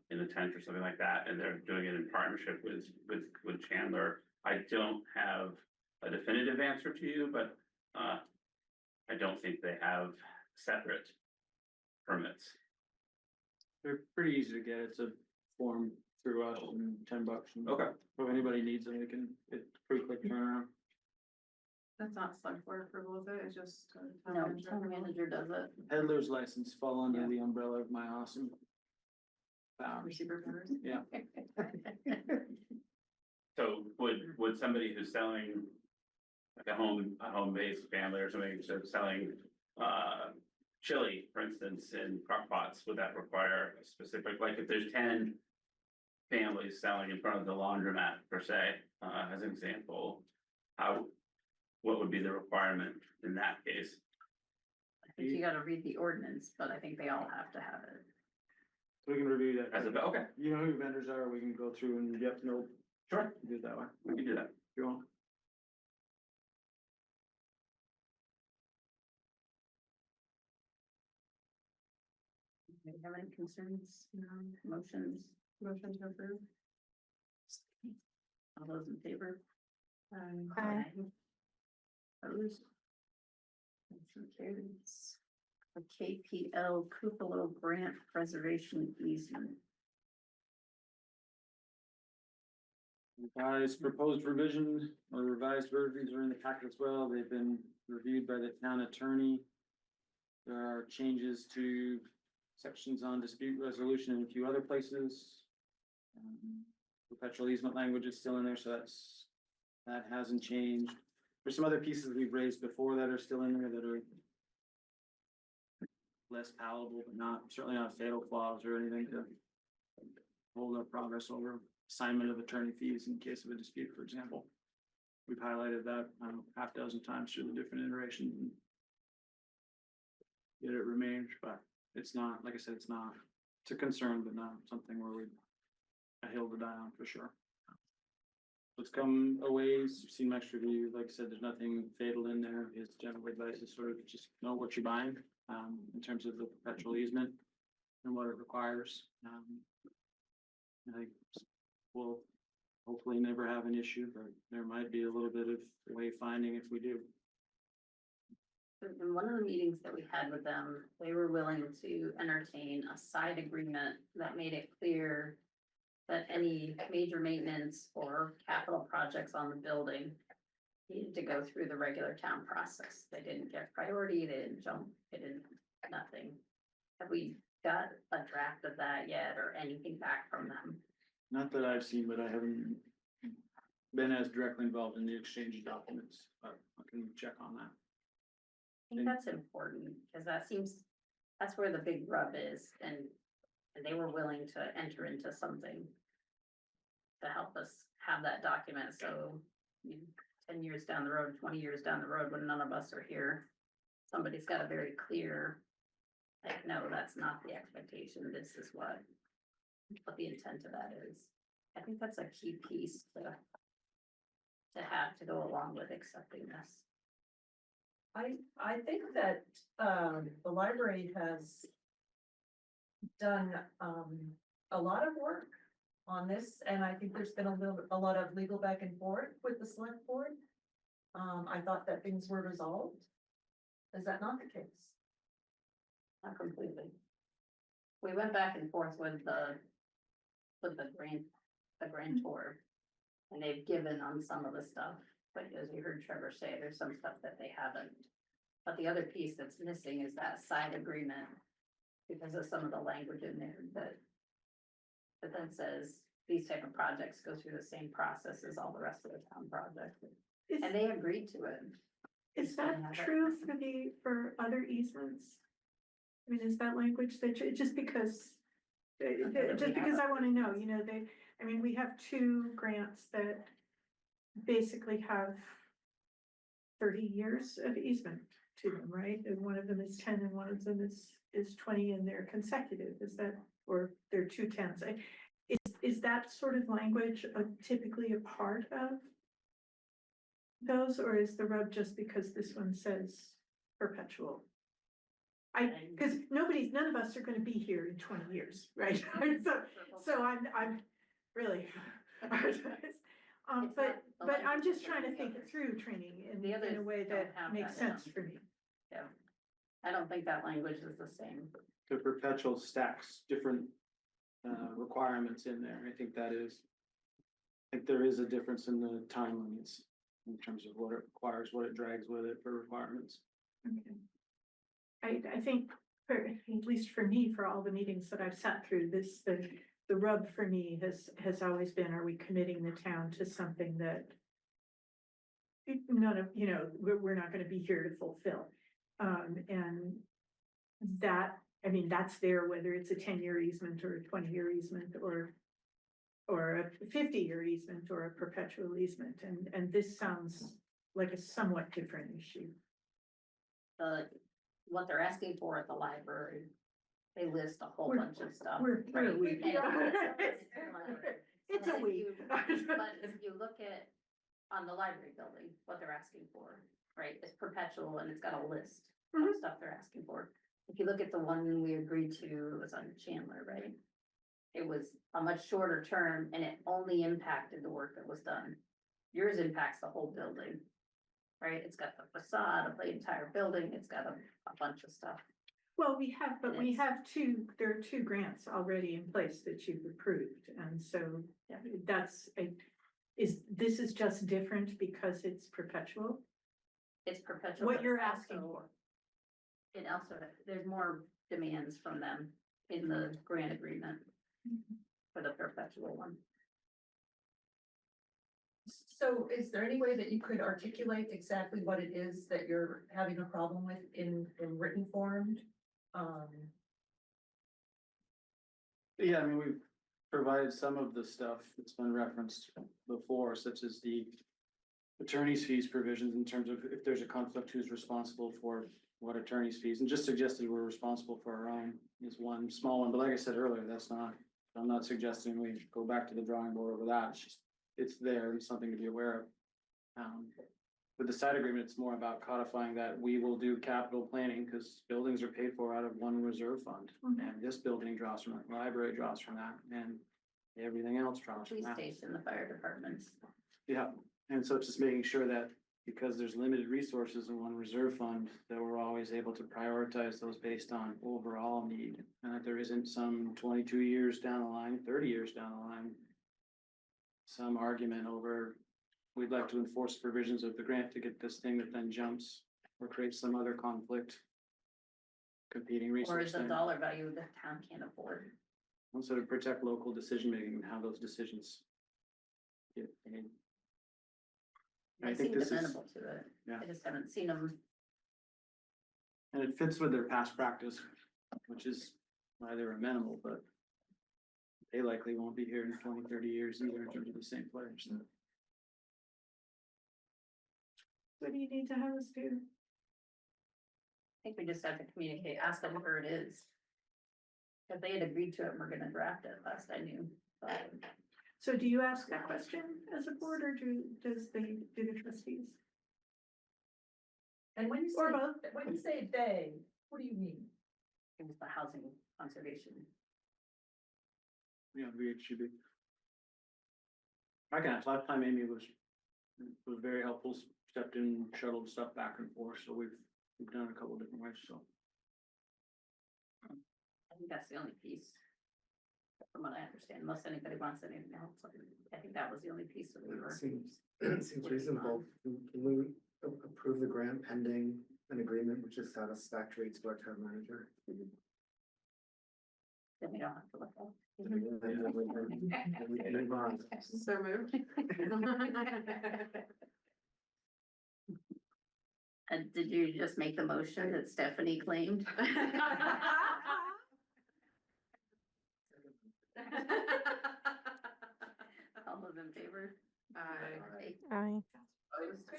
[SPEAKER 10] in a tent or something like that, and they're doing it in partnership with Chandler. I don't have a definitive answer to you, but I don't think they have separate permits.
[SPEAKER 4] they're pretty easy to get. It's a form through us and $10. And
[SPEAKER 10] Okay.
[SPEAKER 4] If anybody needs them, it's pretty quick turnaround.
[SPEAKER 2] That's not select board approval, is it? It's just. Town
[SPEAKER 1] No,
[SPEAKER 2] manager
[SPEAKER 1] town
[SPEAKER 2] approval?
[SPEAKER 1] manager does it.
[SPEAKER 4] Peddler's license fall under
[SPEAKER 2] Yeah.
[SPEAKER 4] the umbrella of my awesome powers.
[SPEAKER 2] Receiver vendors?
[SPEAKER 4] Yeah,
[SPEAKER 10] So would somebody who's selling like a home-based family or something, so selling chili, for instance, in crock pots, would that require a specific, like if there's 10 families selling in front of the laundromat per se, as an example, what would be the requirement in that case?
[SPEAKER 1] I think you gotta read the ordinance, but I think they all have to have it.
[SPEAKER 4] so we can review that.
[SPEAKER 10] As a, okay,
[SPEAKER 4] You know who vendors are, we can go through and, yep, no,
[SPEAKER 10] sure,
[SPEAKER 4] do it that way,
[SPEAKER 10] we can do that.
[SPEAKER 4] if you want.
[SPEAKER 1] Do you have any concerns, motions?
[SPEAKER 2] Motion to approve?
[SPEAKER 1] All those in favor?
[SPEAKER 2] Aye.
[SPEAKER 1] Opposed? Motion carries. A KPL Kupalo Grant Preservation Easement.
[SPEAKER 4] Revised proposed revision or revised versions are in the packet as well. They've been reviewed by the town attorney. There are changes to sections on dispute resolution in a few other places. Perpetual easement language is still in there, so that hasn't changed. There's some other pieces we've raised before that are still in there that are less palatable, but certainly not fatal flaws or anything to hold up progress over. Assignment of attorney fees in case of a dispute, for example. We've highlighted that half dozen times through the different iterations. And yet it remains, but it's not, like I said, it's a concern, but not something where a hill to die on for sure. It's come a ways, you've seen Mike's review, like I said, there's nothing fatal in there. His general advice is sort of just know what you're buying, in terms of the perpetual easement and what it requires. I think we'll hopefully never have an issue, but there might be a little bit of wayfinding if we do.
[SPEAKER 1] In one of the meetings that we had with them, they were willing to entertain a side agreement that made it clear that any major maintenance or capital projects on the building needed to go through the regular town process. They didn't get priority, they didn't jump, they didn't, nothing. Have we got a draft of that yet or anything back from them?
[SPEAKER 4] Not that I've seen, but I haven't been as directly involved in the exchange of documents, but I can check on that.
[SPEAKER 1] I think that's important, because that's where the big rub is, and they were willing to enter into something to help us have that document, so 10 years down the road, 20 years down the road, when none of us are here, somebody's got a very clear, like, no, that's not the expectation, this is what the intent of that is. I think that's a key piece to have to go along with accepting this.
[SPEAKER 6] I think that, the library has done, a lot of work
[SPEAKER 11] on this, and I think there's been a lot of legal back and forth with the select board. I thought that things were resolved. Is that not the case?
[SPEAKER 1] Not completely. We went back and forth with the grantor. And they've given on some of the stuff, but as you heard Trevor say, there's some stuff that they haven't. But the other piece that's missing is that side agreement, because of some of the language in there that then says these type of projects go through the same process as all the rest of the town projects. And they agreed to it.
[SPEAKER 6] Is that true for other easements? I mean, is that language that, just because I wanna know, you know, we have two grants that basically have 30 years of easement to them, right? And one of them is 10 and one of them is 20 and they're consecutive, is that, or they're 2 10s? Is that sort of language typically a part of those, or is the rub just because this one says perpetual? Because none of us are gonna be here in 20 years, right? So I'm really. But I'm just trying to think it through, training in a way that makes sense for me.
[SPEAKER 1] Yeah. I don't think that language is the same.
[SPEAKER 4] The perpetual stacks different requirements in there. I think that is. I think there is a difference in the time limits in terms of what it requires, what it drags with it for requirements.
[SPEAKER 6] Okay. I think, at least for me, for all the meetings that I've sat through, the rub for me has always been, are we committing the town to something that none of, we're not gonna be here to fulfill? And that, that's there, whether it's a 10-year easement or a 20-year easement or a 50-year easement or a perpetual easement. And this sounds like a somewhat different issue.
[SPEAKER 1] What they're asking for at the library, they list a whole
[SPEAKER 6] We're-
[SPEAKER 1] bunch of stuff.
[SPEAKER 6] We're a week. It's a
[SPEAKER 1] But if
[SPEAKER 6] week.
[SPEAKER 1] you- But if you look at, on the library building, what they're asking for, right, it's perpetual and it's got a list of
[SPEAKER 6] Mhm.
[SPEAKER 1] stuff they're asking for. If you look at the one we agreed to, it was on Chandler, right? It was a much shorter term and it only impacted the work that was done. Yours impacts the whole building, right? It's got the facade of the entire building, it's got a bunch of stuff.
[SPEAKER 6] Well, we have there are 2 grants already in place that you've approved, and so this is just different because it's perpetual?
[SPEAKER 1] It's perpetual.
[SPEAKER 6] What
[SPEAKER 1] but
[SPEAKER 6] you're
[SPEAKER 1] also-
[SPEAKER 6] asking for?
[SPEAKER 1] And also, there's more demands from them in the grant agreement for the perpetual one.
[SPEAKER 11] So is there any way that you could articulate exactly what it is that you're having a problem with in written form?
[SPEAKER 4] Yeah, we've provided some of the stuff that's been referenced before, such as the attorney's fees provisions in terms of if there's a conflict, who's responsible for what attorney's fees, and just suggested we're responsible for our own is one small one, but like I said earlier, I'm not suggesting we go back to the drawing board over that. It's there and something to be aware of. With the side agreement, it's more about codifying that we will do capital planning because buildings are paid for out of one reserve fund. And this building draws from it, the library draws from that, and everything else draws from
[SPEAKER 1] Police
[SPEAKER 4] that.
[SPEAKER 1] station, the fire departments.
[SPEAKER 4] Yeah, and so it's just making sure that because there's limited resources in one reserve fund, that we're always able to prioritize those based on overall need. And that there isn't some 22 years down the line, 30 years down the line, some argument over, we'd like to enforce provisions of the grant to get this thing that then jumps or creates some other conflict. Competing
[SPEAKER 1] Or
[SPEAKER 4] resource
[SPEAKER 1] is the
[SPEAKER 4] thing.
[SPEAKER 1] dollar value the town can't afford?
[SPEAKER 4] Also to protect local decision making and how those decisions get made. I
[SPEAKER 1] They
[SPEAKER 4] think
[SPEAKER 1] seem
[SPEAKER 4] this is,
[SPEAKER 1] amenable to it.
[SPEAKER 4] yeah.
[SPEAKER 1] I just haven't seen them.
[SPEAKER 4] and it fits with their past practice, which is why they're amenable, but they likely won't be here in 20, 30 years either in terms of the same players.
[SPEAKER 6] What do you need to have us do?
[SPEAKER 1] I think we just have to communicate, ask them where it is. If they had agreed to it, we're gonna draft it, last I knew. But
[SPEAKER 6] So do you ask that question as a board, or do the trustees?
[SPEAKER 11] And when you
[SPEAKER 6] Or
[SPEAKER 11] say,
[SPEAKER 6] both.
[SPEAKER 11] when you say they, what do you mean?
[SPEAKER 1] it was the housing conservation.
[SPEAKER 4] Yeah, we should be. I can ask, last time Amy was very helpful, stepped in, shuttled stuff back and forth, so we've done it a couple different ways, so.
[SPEAKER 1] I think that's the only piece. From what I understand, unless anybody wants anything else, I think that was the only piece that we were.
[SPEAKER 5] Seems reasonable. Can we approve the grant pending an agreement which is satisfactory to our town manager?
[SPEAKER 1] Then we don't have to look at.
[SPEAKER 5] And then we can move on.
[SPEAKER 2] So moved.
[SPEAKER 1] And did you just make the motion that Stephanie claimed? All those in favor?
[SPEAKER 2] Aye.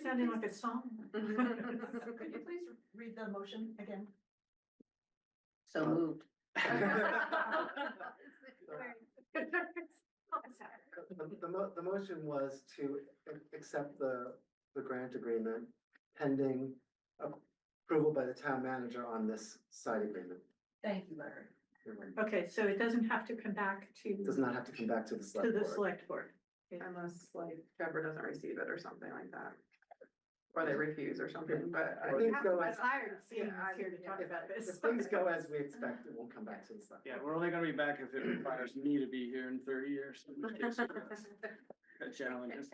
[SPEAKER 11] Sounding like a song. Could you please read the motion again?
[SPEAKER 1] So moved.
[SPEAKER 5] The motion was to accept the grant agreement pending approval by the town manager on this side agreement.
[SPEAKER 11] Thank you, Larry.
[SPEAKER 5] It
[SPEAKER 11] Okay, so it doesn't have to come back
[SPEAKER 5] does not have to come back to the select board.
[SPEAKER 11] select board.
[SPEAKER 2] Unless like Trevor doesn't receive it or something like that. Or they refuse or something, but I
[SPEAKER 5] If
[SPEAKER 2] think.
[SPEAKER 5] things go as-
[SPEAKER 11] tired of seeing
[SPEAKER 2] Yeah,
[SPEAKER 11] us here to talk about
[SPEAKER 5] If
[SPEAKER 11] this.
[SPEAKER 5] things go as we expect, it won't come back to the select.
[SPEAKER 4] Yeah, we're only gonna be back if it requires me to be here in 30 years. Got challenges.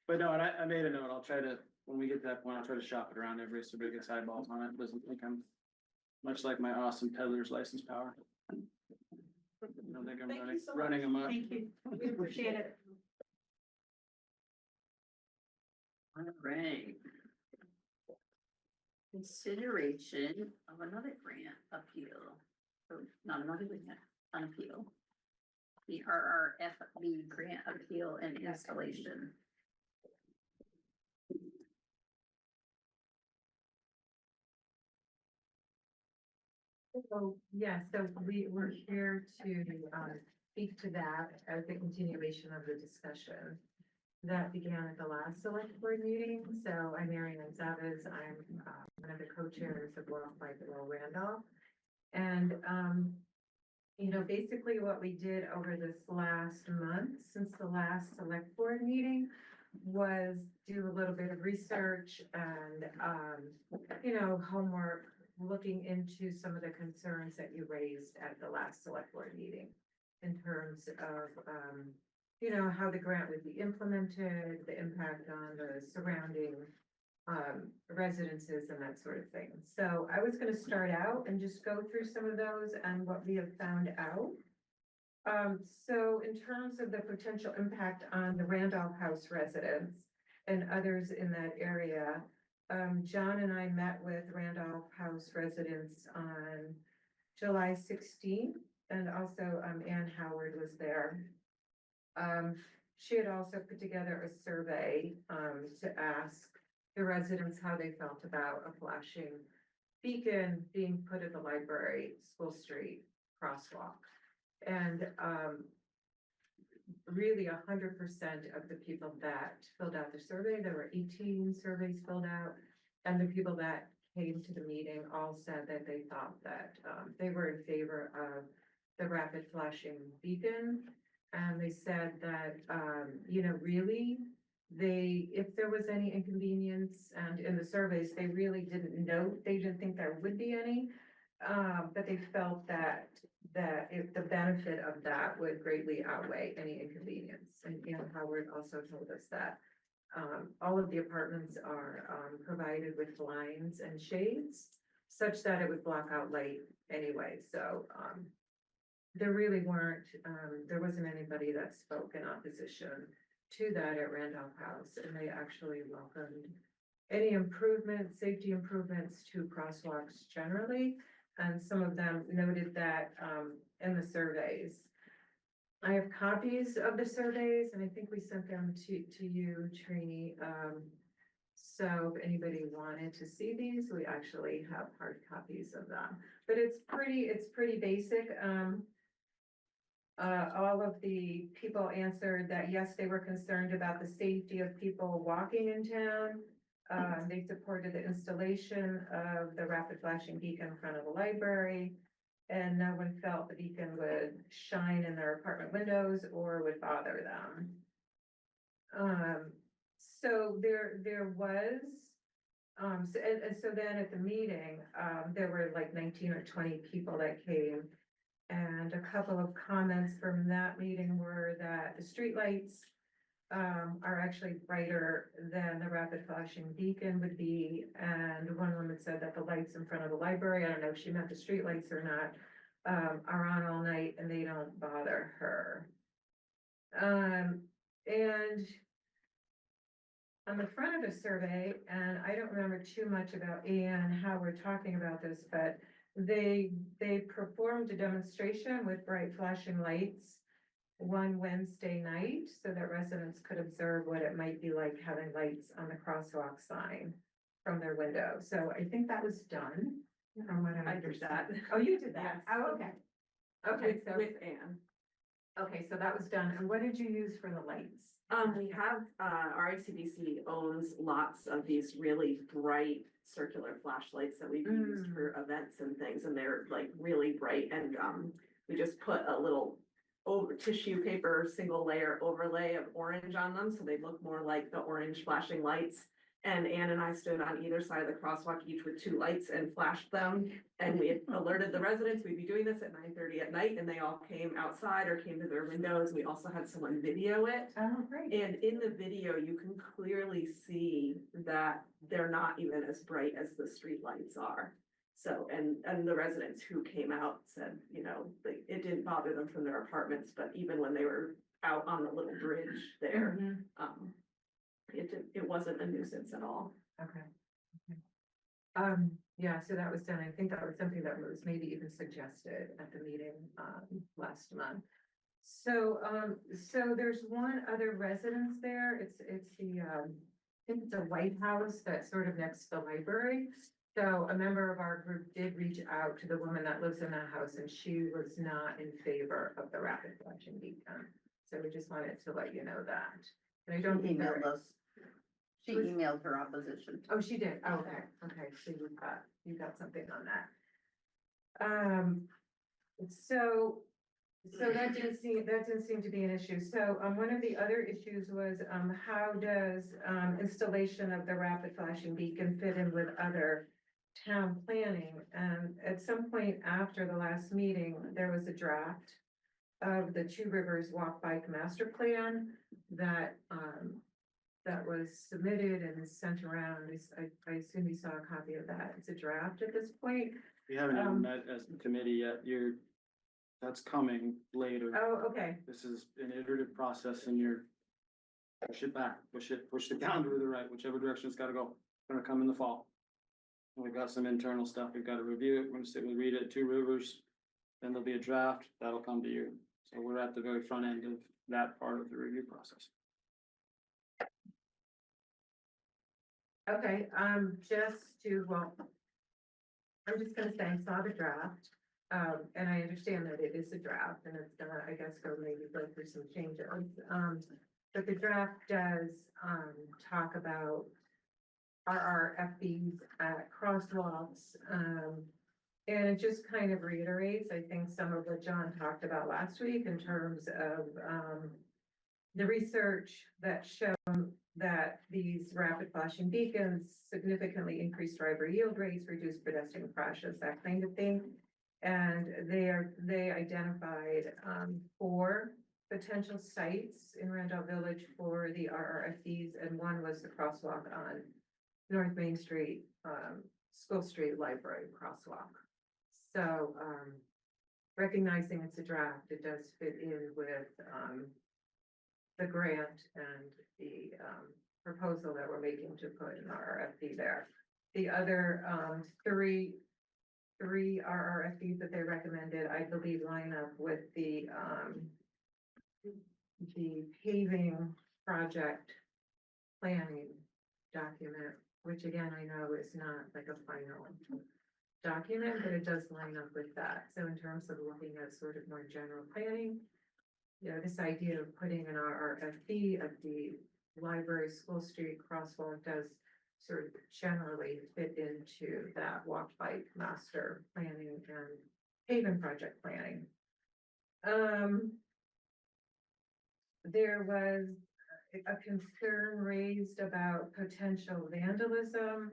[SPEAKER 4] But no, and I made a note, I'll try to, when we get to that point, I'll try to shop it around everybody so everybody gets eyeballs on it, doesn't think I'm much like my awesome peddler's license power. I don't think I'm
[SPEAKER 11] Thank you
[SPEAKER 4] running,
[SPEAKER 11] so much.
[SPEAKER 4] running amok.
[SPEAKER 11] Thank you. We appreciate it.
[SPEAKER 1] All right. Consideration of another grant appeal, or not another grant, an appeal. The RRFB grant appeal and installation.
[SPEAKER 12] So, yeah, so we were here to speak to that as a continuation of the discussion that began at the last select board meeting. So I'm Mary Ann Zavas. I'm one of the co-chairs of Walk by Below Randolph. And, you know, basically what we did over this last month, since the last select board meeting, was do a little bit of research and, you know, homework, looking into some of the concerns that you raised at the last select board meeting in terms of, you know, how the grant would be implemented, the impact on the surrounding residences and that sort of thing. So I was gonna start out and just go through some of those and what we have found out. So in terms of the potential impact on the Randolph House residents and others in that area, John and I met with Randolph House residents on July 16th, and also Ann Howard was there. She had also put together a survey to ask the residents how they felt about a flashing beacon being put at the library, School Street crosswalk. And really 100% of the people that filled out the survey, there were 18 surveys filled out, and the people that came to the meeting all said that they thought that they were in favor of the rapid flashing beacon. And they said that, you know, really, if there was any inconvenience, and in the surveys, they really didn't know, they didn't think there would be any. But they felt that if the benefit of that would greatly outweigh any inconvenience. And Ann Howard also told us that all of the apartments are provided with blinds and shades such that it would block out light anyway. So there really weren't, there wasn't anybody that spoke in opposition to that at Randolph House, and they actually welcomed any improvements, safety improvements to crosswalks generally. And some of them noted that in the surveys. I have copies of the surveys, and I think we sent them to you, Trini. So if anybody wanted to see these, we actually have hard copies of them. But it's pretty basic. All of the people answered that yes, they were concerned about the safety of people walking in town. They supported the installation of the rapid flashing beacon in front of the library. And no one felt the beacon would shine in their apartment windows or would bother them. So there was, and so then at the meeting, there were like 19 or 20 people that came. And a couple of comments from that meeting were that the streetlights are actually brighter than the rapid flashing beacon would be. And one woman said that the lights in front of the library, I don't know if she meant the streetlights or not, are on all night and they don't bother her. And on the front of the survey, and I don't remember too much about Ian, how we're talking about this, but they performed a demonstration with bright flashing lights one Wednesday night so that residents could observe what it might be like having lights on the crosswalk sign from their window. So I think that was done. From what
[SPEAKER 6] I did that.
[SPEAKER 12] Oh, you did that?
[SPEAKER 6] Yes.
[SPEAKER 12] Oh, okay. Okay, so,
[SPEAKER 6] With Anne.
[SPEAKER 12] okay, so that was done. And what did you use for the lights?
[SPEAKER 6] We have, our ICBC owns lots of these really bright circular flashlights that we've used for events and things, and they're like really bright, and, we just put a little over tissue paper, single layer overlay of orange on them, so they look more like the orange flashing lights. And Anne and I stood on either side of the crosswalk, each with 2 lights, and flashed them. And we had alerted the residents we'd be doing this at 9:30 at night, and they all came outside or came to their windows. We also had someone video it.
[SPEAKER 12] Oh, great.
[SPEAKER 6] And in the video, you can clearly see that they're not even as bright as the street lights are. So, and the residents who came out said, you know, like, it didn't bother them from their apartments, but even when they were out on the little bridge there, it wasn't a nuisance at all.
[SPEAKER 12] Okay. Yeah, so that was done. I think that was something that was maybe even suggested at the meeting, last month. So, so there's one other residence there. It's the, I think it's a White House that's sort of next to the library. So a member of our group did reach out to the woman that lives in that house, and she was not in favor of the rapid flashing beacon. So we just wanted to let you know that. And I don't think there-
[SPEAKER 1] Emailed us. She emailed her opposition.
[SPEAKER 12] Oh, she did. Oh, okay. Okay. So you got something on that. So that didn't seem to be an issue. So, one of the other issues was, how does, installation of the rapid flashing beacon fit in with other town planning? And at some point after the last meeting, there was a draft of the Two Rivers Walk Bike Master Plan that, that was submitted and sent around. I assume you saw a copy of that. It's a draft at this point.
[SPEAKER 4] We haven't even met as a committee yet. That's coming later.
[SPEAKER 12] Oh, okay.
[SPEAKER 4] This is an iterative process and push it back, push the calendar to the right, whichever direction it's gotta go. It's gonna come in the fall. And we've got some internal stuff. We've got to review it. We're gonna sit and read it, Two Rivers. Then there'll be a draft. That'll come to you. So we're at the very front end of that part of the review process.
[SPEAKER 12] Okay, I'm just gonna say, I saw the draft, and I understand that it is a draft, and it's gonna, I guess, go through some changes. But the draft does, talk about RRFBs at crosswalks, and it just kind of reiterates, I think, some of what John talked about last week in terms of, the research that showed that these rapid flashing beacons significantly increase driver yield rates, reduce pedestrian crashes, that kind of thing. And they identified 4 potential sites in Randolph Village for the RRFBs, and one was the crosswalk on North Main Street, School Street Library crosswalk. So, recognizing it's a draft, it does fit in with, the grant and the proposal that we're making to put an RRFB there. The other 3 RRFBs that they recommended, I believe, line up with the paving project planning document, which again, I know is not like a final document, but it does line up with that. So in terms of looking at sort of more general planning, you know, this idea of putting an RRFB of the library, School Street crosswalk does sort of generally fit into that walk bike master planning and paving project planning. There was a concern raised about potential vandalism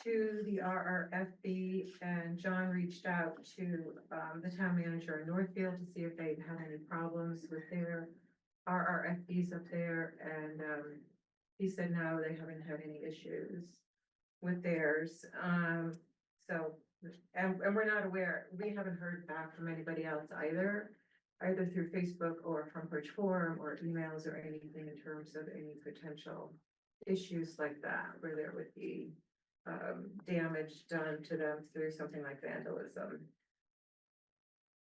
[SPEAKER 12] to the RRFB, and John reached out to, the town manager in Northfield to see if they'd had any problems with their RRFBs up there, and, he said, no, they haven't had any issues with theirs. So, and we're not aware, we haven't heard back from anybody else either through Facebook or from Bridge Forum or emails or anything in terms of any potential issues like that, where there would be damage done to them through something like vandalism.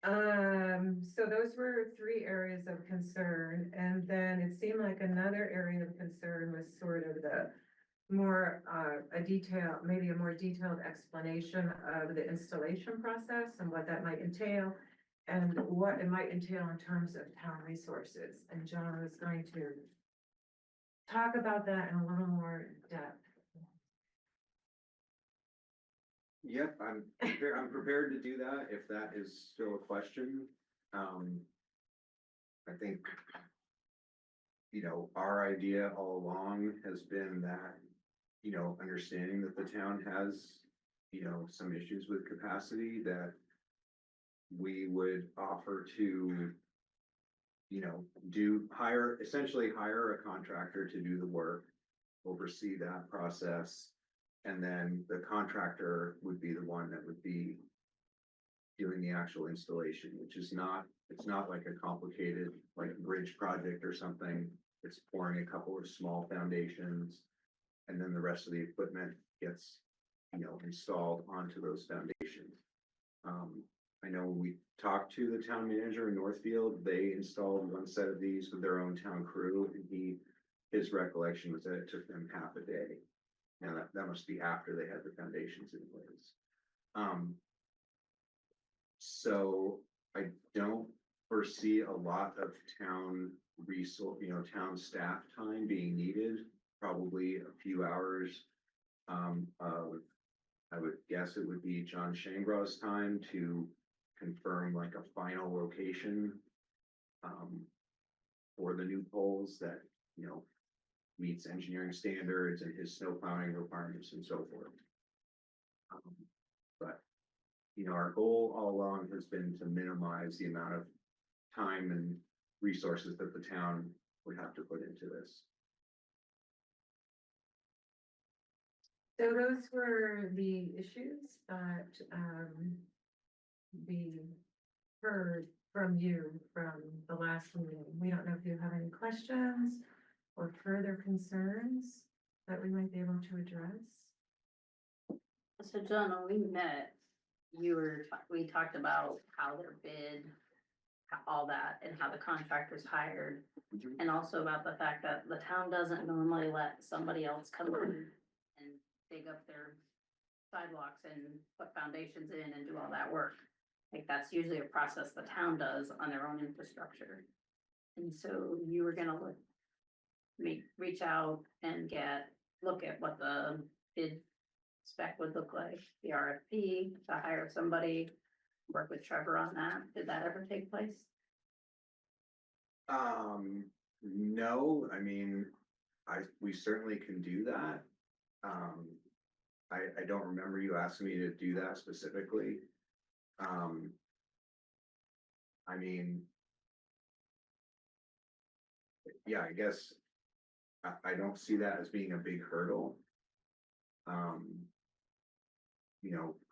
[SPEAKER 12] So those were 3 areas of concern, and then it seemed like another area of concern was sort of the more, maybe a more detailed explanation of the installation process and what that might entail, and what it might entail in terms of town resources. And John was going to talk about that in a little more depth.
[SPEAKER 13] Yep, I'm prepared to do that if that is still a question. I think, our idea all along has been that, understanding that the town has, some issues with capacity, that we would offer to, essentially hire a contractor to do the work, oversee that process. And then the contractor would be the one that would be doing the actual installation, which is not, it's not like a complicated, like a bridge project or something. It's pouring a couple of small foundations, and then the rest of the equipment gets, installed onto those foundations. I know when we talked to the town manager in Northfield, they installed one set of these with their own town crew, and his recollection was that it took them half a day. Now that must be after they had the foundations in place. So I don't foresee a lot of town resource, town staff time being needed, probably a few hours. I would guess it would be John Shangraw's time to confirm like a final location for the new poles that, meets engineering standards and his snow plowing requirements and so forth. But, our goal all along has been to minimize the amount of time and resources that the town would have to put into this.
[SPEAKER 12] So those were the issues that we heard from you from the last meeting. We don't know if you have any questions or further concerns that we might be able to address.
[SPEAKER 1] So John, when we met, we talked about how they're bid, all that, and how the contractor's hired. And also about the fact that the town doesn't normally let somebody else come in and dig up their sidewalks and put foundations in and do all that work. Like, that's usually a process the town does on their own infrastructure. And so you were gonna reach out and look at what the bid spec would look like, the RFP, to hire somebody, work with Trevor on that. Did that ever take place?
[SPEAKER 13] No, I mean, we certainly can do that. I don't remember you asking me to do that specifically. I mean, yeah, I guess I don't see that as being a big hurdle.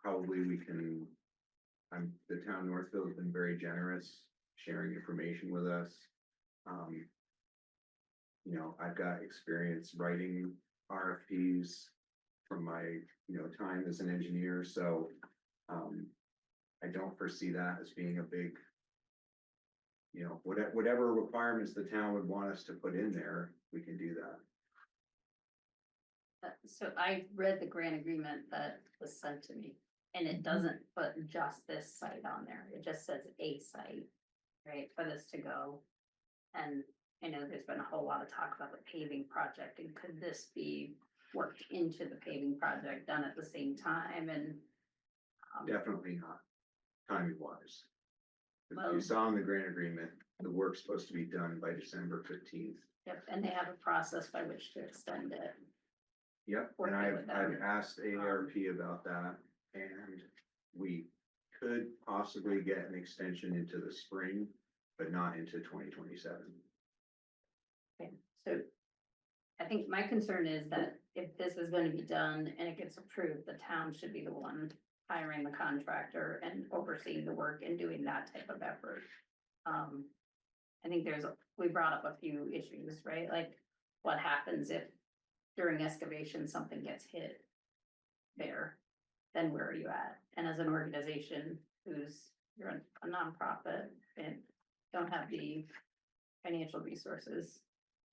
[SPEAKER 13] Probably we can, the town Northfield has been very generous sharing information with us. I've got experience writing RFPs from my, time as an engineer, so I don't foresee that as being a big, whatever requirements the town would want us to put in there, we can do that.
[SPEAKER 1] So I read the grant agreement that was sent to me, and it doesn't put just this site on there. It just says a site, right, for this to go. And I know there's been a whole lot of talk about the paving project, and could this be worked into the paving project, done at the same time, and
[SPEAKER 13] Definitely not timing wise. If
[SPEAKER 1] Well-
[SPEAKER 13] you saw in the grant agreement, the work's supposed to be done by December 15th.
[SPEAKER 1] Yep, and they have a process by which to extend it.
[SPEAKER 13] Yep,
[SPEAKER 1] Working
[SPEAKER 13] and
[SPEAKER 1] with
[SPEAKER 13] I've
[SPEAKER 1] them.
[SPEAKER 13] asked AARP about that, and we could possibly get an extension into the spring, but not into 2027.
[SPEAKER 1] Okay, so I think my concern is that if this is gonna be done and it gets approved, the town should be the one hiring the contractor and overseeing the work and doing that type of effort. I think we brought up a few issues, right? Like, what happens if during excavation, something gets hit there? Then where are you at? And as an organization you're a nonprofit and don't have the financial resources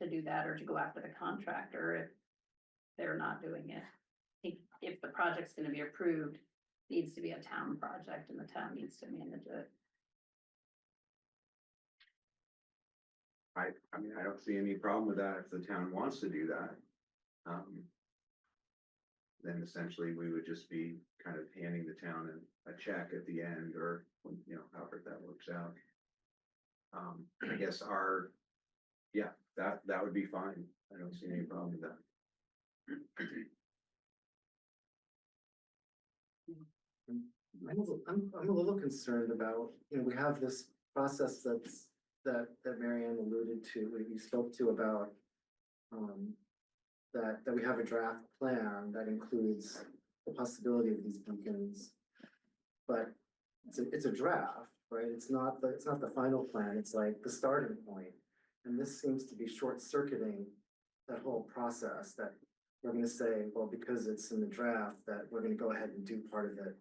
[SPEAKER 1] to do that or to go after the contractor if they're not doing it. If the project's gonna be approved, it needs to be a town project and the town needs to manage it.
[SPEAKER 13] I mean, I don't see any problem with that if the town wants to do that. Then essentially we would just be kind of handing the town a check at the end or, you know, however that works out. I guess that would be fine. I don't see any problem with that.
[SPEAKER 5] I'm a little concerned about, you know, we have this process that Mary Ann alluded to, we spoke to about. That we have a draft plan that includes the possibility of these beacons. But it's a draft, right? It's not the final plan, it's like the starting point. And this seems to be short circuiting that whole process, that we're gonna say, well, because it's in the draft, that we're gonna go ahead and do part of it.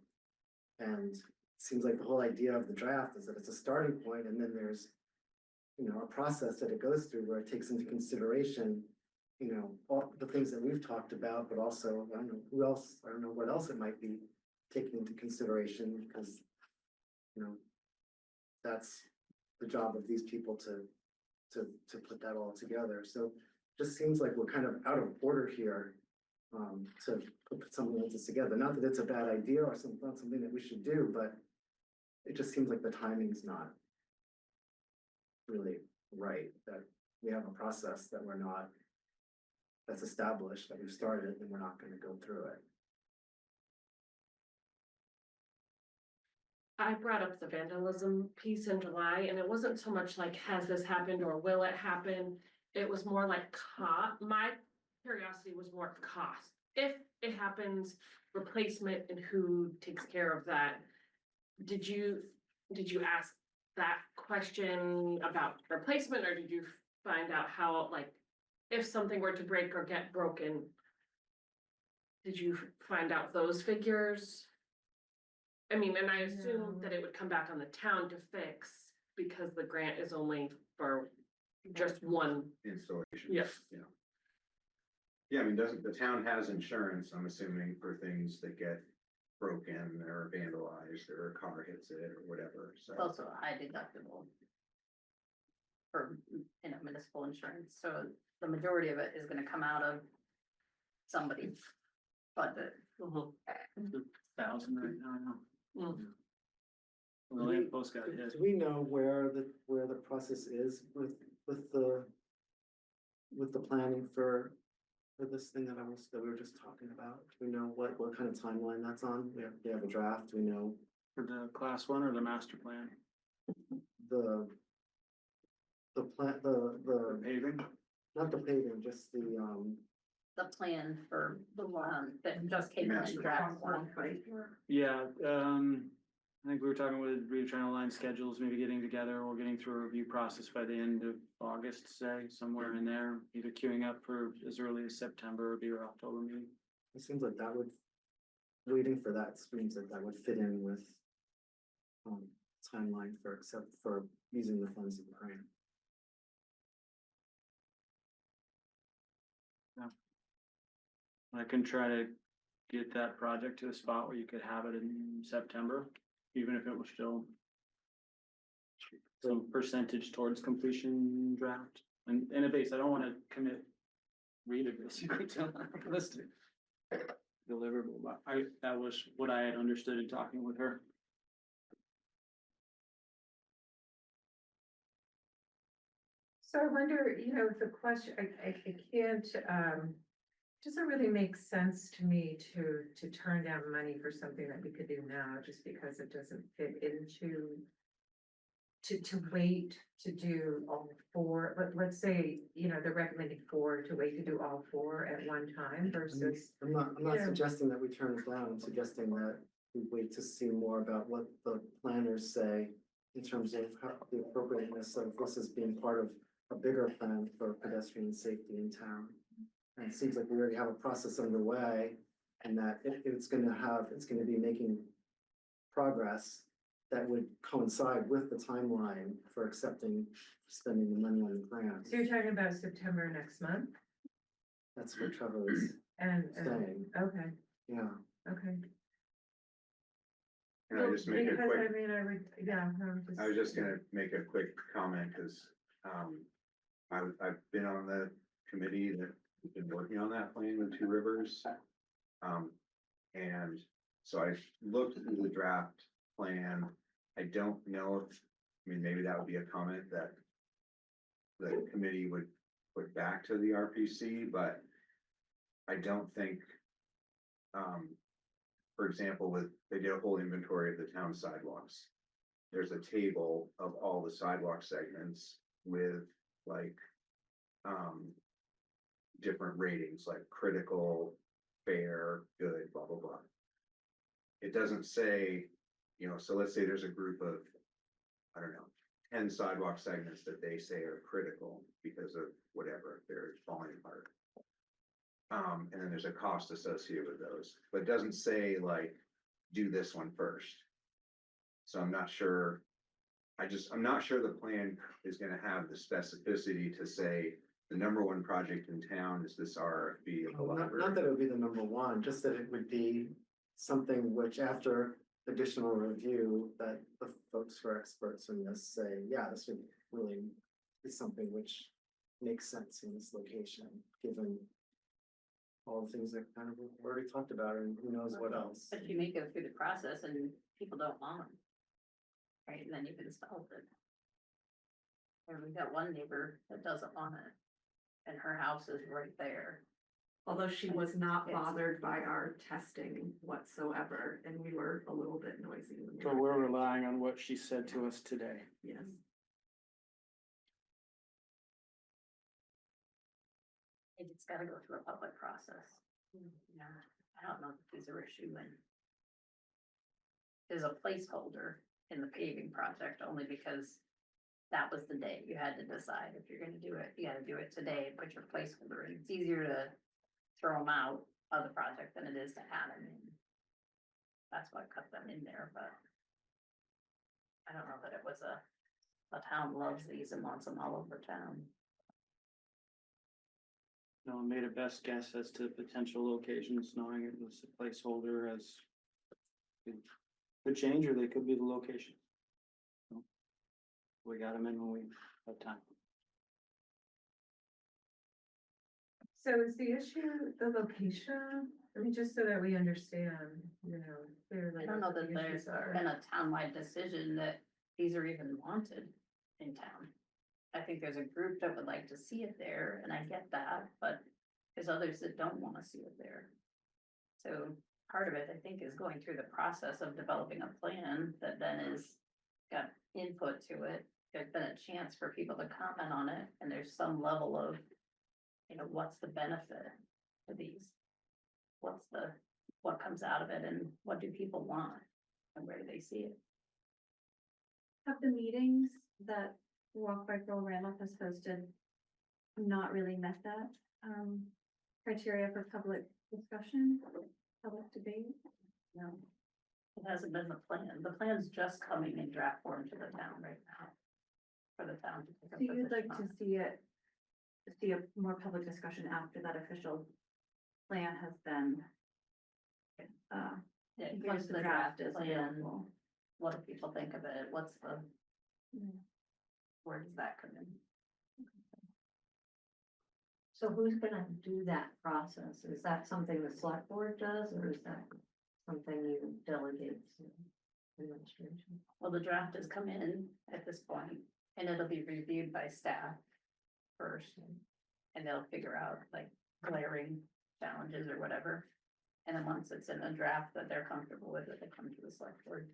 [SPEAKER 5] And it seems like the whole idea of the draft is that it's a starting point, and then there's, you know, a process that it goes through where it takes into consideration, you know, all the things that we've talked about, but also, I don't know who else, I don't know what else it might be taken into consideration, because, you know, that's the job of these people to put that all together. So just seems like we're kind of out of order here, to put something like this together. Not that it's a bad idea or not something that we should do, but it just seems like the timing's not really right, that we have a process that that's established, that we've started, and we're not gonna go through it.
[SPEAKER 14] I brought up the vandalism piece in July, and it wasn't so much like, has this happened or will it happen? It was more like my curiosity was more cost. If it happens, replacement and who takes care of that. Did you ask that question about replacement, or did you find out how, like, if something were to break or get broken? Did you find out those figures? I mean, and I assume that it would come back on the town to fix because the grant is only for just one.
[SPEAKER 13] Installation.
[SPEAKER 14] Yes.
[SPEAKER 13] Yeah. Yeah, I mean, the town has insurance, I'm assuming, for things that get broken or vandalized or a car hits it or whatever, so.
[SPEAKER 1] It's also a high deductible for, you know, municipal insurance, so the majority of it is gonna come out of somebody's budget.
[SPEAKER 4] 1,000 right now.
[SPEAKER 14] Mm.
[SPEAKER 4] The lamp post got hit.
[SPEAKER 5] Do we know where the process is with the planning for this thing that we were just talking about? Do we know what kind of timeline that's on? We have a draft, do we know
[SPEAKER 4] For the class 1 or the master plan?
[SPEAKER 5] the plan,
[SPEAKER 4] For paving?
[SPEAKER 5] not the paving, just
[SPEAKER 1] The plan for the one that just came in
[SPEAKER 13] Master
[SPEAKER 1] draft one.
[SPEAKER 4] Yeah, I think we were talking with, we were trying to align schedules, maybe getting together or getting through a review process by the end of August, say, somewhere in there. Either queuing up for as early as September or be our October meeting.
[SPEAKER 5] it seems like waiting for that seems like that would fit in with timeline except for using the funds of the grant.
[SPEAKER 4] I can try to get that project to a spot where you could have it in September, even if it was still some percentage towards completion draft. And in a base, I don't wanna commit read it basically till realistic deliverable, but that was what I had understood in talking with her.
[SPEAKER 12] So I wonder, the question, I can't, doesn't really make sense to me to turn down money for something that we could do now, just because it doesn't fit into to wait to do all four, let's say, they're recommending four, to wait to do all four at one time versus.
[SPEAKER 5] I'm not
[SPEAKER 12] Yeah.
[SPEAKER 5] suggesting that we turn it down, I'm suggesting that we wait to see more about what the planners say in terms of how the appropriateness of this as being part of a bigger plan for pedestrian safety in town. And it seems like we already have a process underway and that it's gonna be making progress that would coincide with the timeline for accepting, spending the money on the grant.
[SPEAKER 12] So you're talking about September next month?
[SPEAKER 5] That's what Trevor was
[SPEAKER 12] And,
[SPEAKER 5] saying,
[SPEAKER 12] okay,
[SPEAKER 5] yeah.
[SPEAKER 12] okay.
[SPEAKER 13] Can I just make a
[SPEAKER 12] Because,
[SPEAKER 13] quick?
[SPEAKER 12] I mean, I would, yeah.
[SPEAKER 13] I was just gonna make a quick comment, cause, I've been on the committee that has been working on that plan with Two Rivers. And so I looked through the draft plan. I don't know if, maybe that would be a comment that the committee would put back to the RPC, but I don't think, for example, they did a whole inventory of the town sidewalks. There's a table of all the sidewalk segments with like, different ratings, like critical, fair, good, blah, blah, blah. It doesn't say, so let's say there's a group of, I don't know, 10 sidewalk segments that they say are critical because of whatever, they're falling apart. And then there's a cost associated with those, but it doesn't say like, do this one first. So I'm not sure. I'm not sure the plan is gonna have the specificity to say the number one project in town is this RFP of the library.
[SPEAKER 5] Not that it would be the number one, just that it would be something which after additional review, that the folks who are experts in this say, yeah, this would really be something which makes sense in this location, given all the things that kind of we've already talked about, and who knows what else.
[SPEAKER 1] But you may go through the process and people don't want them. Right, and then you've installed it. And we've got one neighbor that doesn't want it. And her house is right there.
[SPEAKER 6] Although she was not
[SPEAKER 1] It's-
[SPEAKER 6] bothered by our testing whatsoever, and we were a little bit noisy. when we
[SPEAKER 4] So
[SPEAKER 6] were
[SPEAKER 4] we're
[SPEAKER 6] there.
[SPEAKER 4] relying on what she said to us today.
[SPEAKER 6] Yes.
[SPEAKER 1] It's gotta go through a public process. Yeah, I don't know if these are issuing. There's a placeholder in the paving project only because that was the day you had to decide if you're gonna do it. You gotta do it today and put your placeholder in. It's easier to throw them out of the project than it is to add them in. That's what cut them in there, but I don't know that it was a town loves these and wants them all over town.
[SPEAKER 4] No one made a best guess as to potential locations, knowing it was a placeholder as could change, or they could be the location. So, we got them in when we have time.
[SPEAKER 12] So is the issue the location? I mean, just so that we understand, clearly.
[SPEAKER 1] I don't know
[SPEAKER 12] what
[SPEAKER 1] that
[SPEAKER 12] the
[SPEAKER 1] there's
[SPEAKER 12] issues are.
[SPEAKER 1] been a townwide decision that these are even wanted in town. I think there's a group that would like to see it there, and I get that, but there's others that don't wanna see it there. So part of it, I think, is going through the process of developing a plan that then is got input to it. There's been a chance for people to comment on it, and there's some level of, what's the benefit to these? What comes out of it, and what do people want, and where do they see it?
[SPEAKER 9] Have the meetings that Walk by Girl Randolph has hosted not really met that criteria for public discussion, public debate?
[SPEAKER 1] No. It hasn't been the plan. The plan's just coming in draft form to the town right now. For the town to take a
[SPEAKER 9] So you'd like
[SPEAKER 1] position
[SPEAKER 9] to
[SPEAKER 1] on.
[SPEAKER 9] see a more public discussion after that official plan has been
[SPEAKER 1] Yeah,
[SPEAKER 9] once
[SPEAKER 1] here's
[SPEAKER 9] the
[SPEAKER 1] the
[SPEAKER 9] draft
[SPEAKER 1] draft
[SPEAKER 9] is
[SPEAKER 1] plan.
[SPEAKER 9] available.
[SPEAKER 1] What do people think of it? Where does that come in?
[SPEAKER 11] So who's gonna do that process? Is that something the select board does, or is that something you delegate to administration?
[SPEAKER 1] Well, the draft has come in at this point, and it'll be reviewed by staff. first. And they'll figure out like glaring challenges or whatever. And then once it's in a draft that they're comfortable with, it, they come to the select board.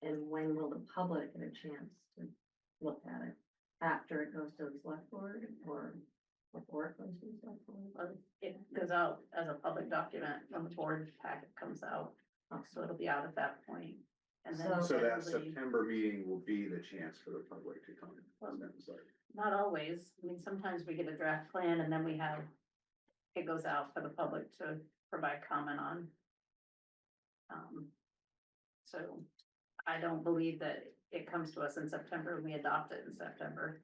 [SPEAKER 6] And when will the public get a chance to look at it? After it goes to the select board or before it goes to the select board?
[SPEAKER 1] Well, it goes out as a public document when the board packet comes out, so it'll be out at that point. And then
[SPEAKER 13] So that
[SPEAKER 1] generally-
[SPEAKER 13] September meeting will be the chance for the public to come.
[SPEAKER 1] Not always. I mean, sometimes we get a draft plan and then we have, it goes out for the public to provide comment on. So I don't believe that it comes to us in September and we adopt it in September.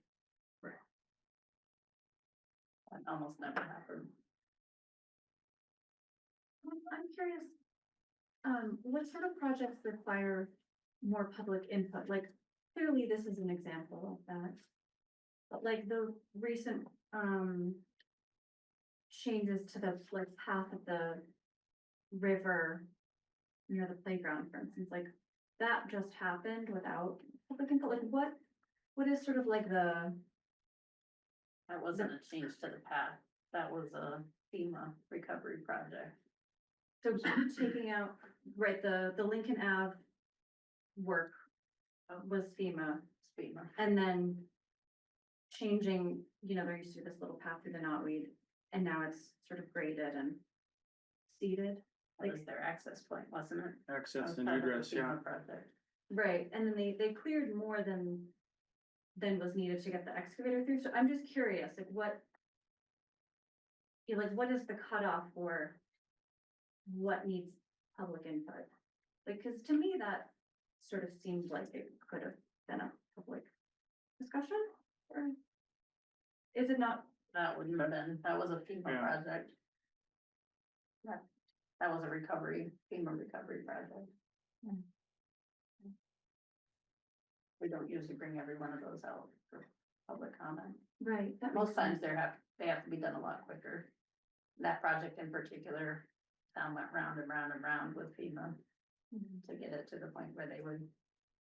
[SPEAKER 13] Right.
[SPEAKER 1] That almost never happens.
[SPEAKER 9] I'm curious, what sort of projects require more public input? Like, clearly this is an example of that. But like the recent, changes to the like path of the river near the playground, for instance, like that just happened without public input. Like what is sort of like the,
[SPEAKER 1] That wasn't a change to the path. That was a FEMA recovery project.
[SPEAKER 9] so taking out, right, the Lincoln Ave work was FEMA,
[SPEAKER 1] FEMA.
[SPEAKER 9] and then changing, you know, there used to be this little path through the knotweed, and now it's sort of graded and seeded.
[SPEAKER 1] That was their access point, wasn't it?
[SPEAKER 4] Access
[SPEAKER 1] That
[SPEAKER 4] and
[SPEAKER 1] was part of the
[SPEAKER 4] egress, yeah.
[SPEAKER 1] FEMA project.
[SPEAKER 9] Right, and then they cleared more than was needed to get the excavator through, so I'm just curious, like what? Yeah, like what is the cutoff for what needs public input? Like, cause to me, that sort of seems like it could have been a public discussion, or? Is it not?
[SPEAKER 1] That wouldn't have been, that was a FEMA
[SPEAKER 4] Yeah.
[SPEAKER 1] project. That was a FEMA recovery project. We don't usually bring every one of those out for public comment.
[SPEAKER 9] Right. that
[SPEAKER 1] Most
[SPEAKER 9] makes
[SPEAKER 1] times
[SPEAKER 9] sense.
[SPEAKER 1] they have to be done a lot quicker. That project in particular, town went round and round and round with FEMA
[SPEAKER 9] Mhm.
[SPEAKER 1] to get it to the point where they would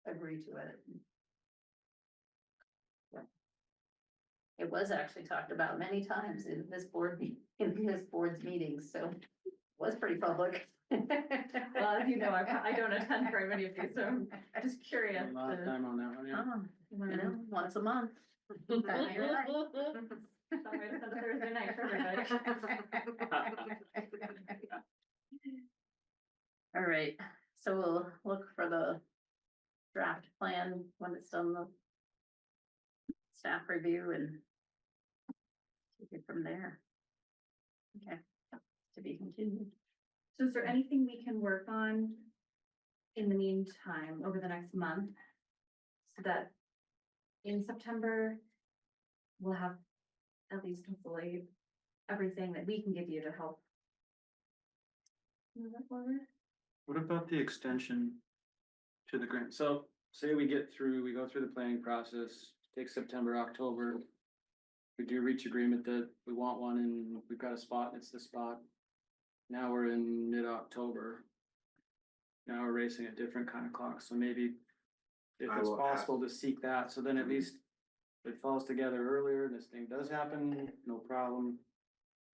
[SPEAKER 1] agree to it. Yeah. It was actually talked about many times in this in this board's meetings, so it was pretty public.
[SPEAKER 9] Well, as you know, I don't attend very many of these, so I'm just curious.
[SPEAKER 4] A lot of
[SPEAKER 9] to-
[SPEAKER 4] time on that one, yeah.
[SPEAKER 1] Oh, you know, once a month. Time of your life.
[SPEAKER 9] Some way to spend a Thursday night for everybody.
[SPEAKER 1] All right, so we'll look for the draft plan when it's done the staff review and take it from there. Okay, to be continued.
[SPEAKER 9] So is there anything we can work on in the meantime over the next month? So that in September, we'll have at least hopefully everything that we can give you to help move it forward?
[SPEAKER 4] What about the extension to the grant? So say we go through the planning process, take September, October. We do reach agreement that we want one and we've got a spot, and it's the spot. Now we're in mid-October. Now we're racing a different kind of clock, so maybe if
[SPEAKER 13] I
[SPEAKER 4] it's
[SPEAKER 13] will ask.
[SPEAKER 4] possible to seek that, so then at least if it falls together earlier, and this thing does happen, no problem.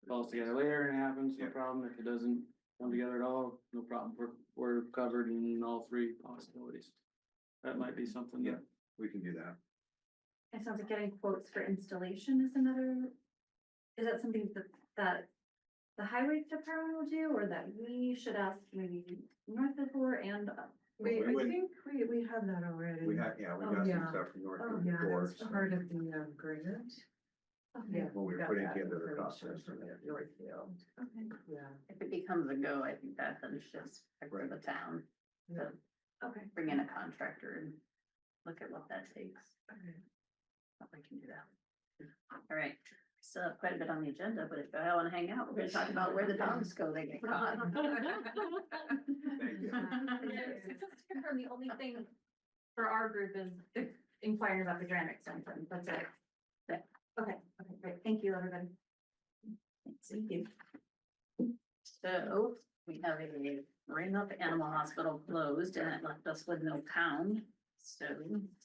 [SPEAKER 4] If it falls together later and it happens, no
[SPEAKER 13] Yeah.
[SPEAKER 4] problem. If it doesn't come together at all, no problem. We're covered in all three possibilities. That might be something that,
[SPEAKER 13] We can do that.
[SPEAKER 9] It sounds like getting quotes for installation is another, is that something that the highway department will do, or that we should ask maybe Northwood for and?
[SPEAKER 12] We,
[SPEAKER 13] We
[SPEAKER 12] I
[SPEAKER 13] would-
[SPEAKER 12] think we have that already.
[SPEAKER 13] We have, we
[SPEAKER 12] Oh,
[SPEAKER 13] got some
[SPEAKER 12] yeah.
[SPEAKER 13] stuff from North
[SPEAKER 12] Oh, yeah,
[SPEAKER 13] before,
[SPEAKER 12] that's
[SPEAKER 13] so
[SPEAKER 12] part of the grant. Yeah.
[SPEAKER 13] when we
[SPEAKER 12] got
[SPEAKER 13] put it
[SPEAKER 12] that
[SPEAKER 13] together the
[SPEAKER 12] information
[SPEAKER 13] process.
[SPEAKER 12] from Northfield.
[SPEAKER 9] Okay.
[SPEAKER 12] Yeah.
[SPEAKER 1] If it becomes a go, I think that then shifts back to the town, to
[SPEAKER 9] Okay.
[SPEAKER 1] bring in a contractor and look at what that takes. But we can do that. All right, so quite a bit on the agenda, but if I wanna hang out, we're gonna talk about where the dogs go, they get caught.
[SPEAKER 13] Thank you.
[SPEAKER 9] Just to confirm, the only thing for our group is inquiring about the grant extension, that's it.
[SPEAKER 1] Yeah.
[SPEAKER 9] Okay, great, thank you, everybody.
[SPEAKER 1] Thank you. So we have a Randolph Animal Hospital closed and it left us with no pound. So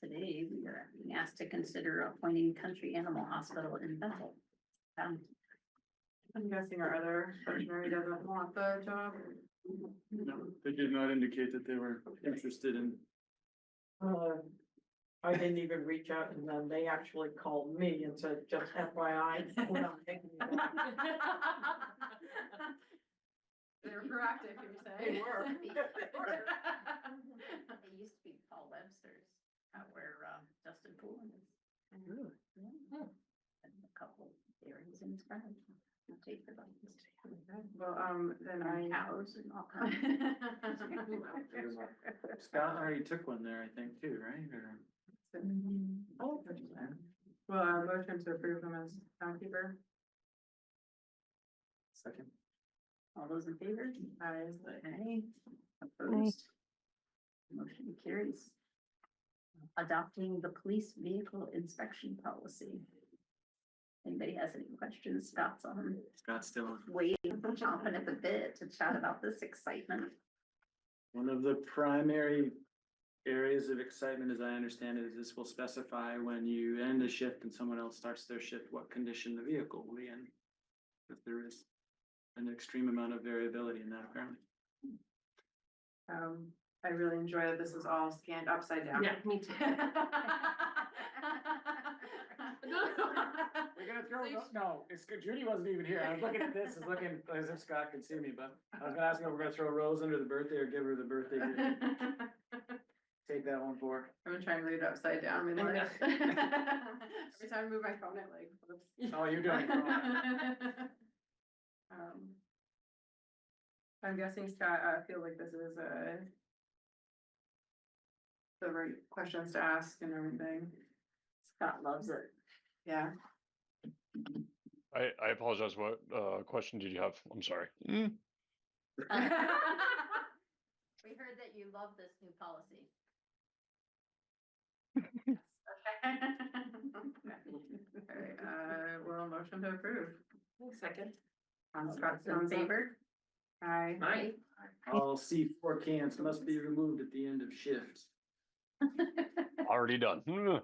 [SPEAKER 1] today we are being asked to consider appointing Country Animal Hospital in Bethel.
[SPEAKER 2] I'm guessing our other veterinary doesn't want the job.
[SPEAKER 4] No, they did not indicate that they were interested in.
[SPEAKER 11] I didn't even reach out to them. They actually called me and said, just FYI. we're not taking you on."
[SPEAKER 2] They were proactive, you say.
[SPEAKER 11] They were.
[SPEAKER 1] It used to be Paul Webster's, out where Justin Poulin is.
[SPEAKER 4] Really?
[SPEAKER 1] Yeah. And a couple areas in his garage. I'll take the buttons.
[SPEAKER 2] Well, then
[SPEAKER 1] And
[SPEAKER 2] I.
[SPEAKER 1] cows and all kinds.
[SPEAKER 4] Scott already took one there, I think, too, right? Or?
[SPEAKER 2] Well, motion to approve him as townkeeper.
[SPEAKER 4] Second.
[SPEAKER 1] All those in favor?
[SPEAKER 2] Aye.
[SPEAKER 1] Aye. Opposed? Motion carries. Adopting the police vehicle inspection policy. Anybody has any questions? Scott's on,
[SPEAKER 4] Scott's still on.
[SPEAKER 1] waiting, chomping at the bit to chat about this excitement.
[SPEAKER 4] One of the primary areas of excitement, as I understand it, is this will specify when you end a shift and someone else starts their shift, what condition the vehicle will be in. If there is an extreme amount of variability in that apparently.
[SPEAKER 2] I really enjoy that this is all scanned upside down.
[SPEAKER 14] Yeah, me too.
[SPEAKER 4] We're gonna throw, no, it's good, Judy wasn't even here, I was looking at this, looking as if Scott could see me, but I was gonna ask him if we're gonna throw a rose under the birthday or give her the birthday gift. Take that one for her.
[SPEAKER 2] I'm gonna try and read it upside down. I mean, like, every time I move my phone, it like flips.
[SPEAKER 4] Oh, you're doing it.
[SPEAKER 2] I'm guessing Scott, I feel like this is the right questions to ask and everything.
[SPEAKER 1] Scott loves it.
[SPEAKER 2] Yeah.
[SPEAKER 15] I apologize, what question did you have? I'm sorry.
[SPEAKER 1] We heard that you love this new policy.
[SPEAKER 2] Alright, well, motion to approve.
[SPEAKER 14] Second.
[SPEAKER 2] Scott's
[SPEAKER 1] In favor?
[SPEAKER 2] Aye.
[SPEAKER 14] Aye.
[SPEAKER 4] All C4 cans must be removed at the end of shifts.
[SPEAKER 15] Already done. Now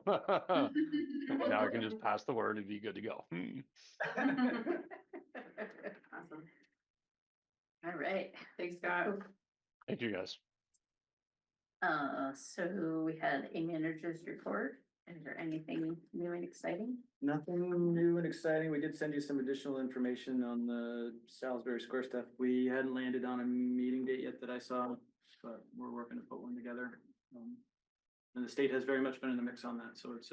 [SPEAKER 15] I can just pass the word and be good to go.
[SPEAKER 2] Awesome.
[SPEAKER 1] All right.
[SPEAKER 2] Thanks, Scott.
[SPEAKER 15] Thank you, guys.
[SPEAKER 1] So we had a manager's report. Is there anything new and exciting?
[SPEAKER 4] Nothing new and exciting. We did send you some additional information on the Salisbury Square stuff. We hadn't landed on a meeting date yet that I saw, but we're working to put one together. And the state has very much been in the mix on that, so it's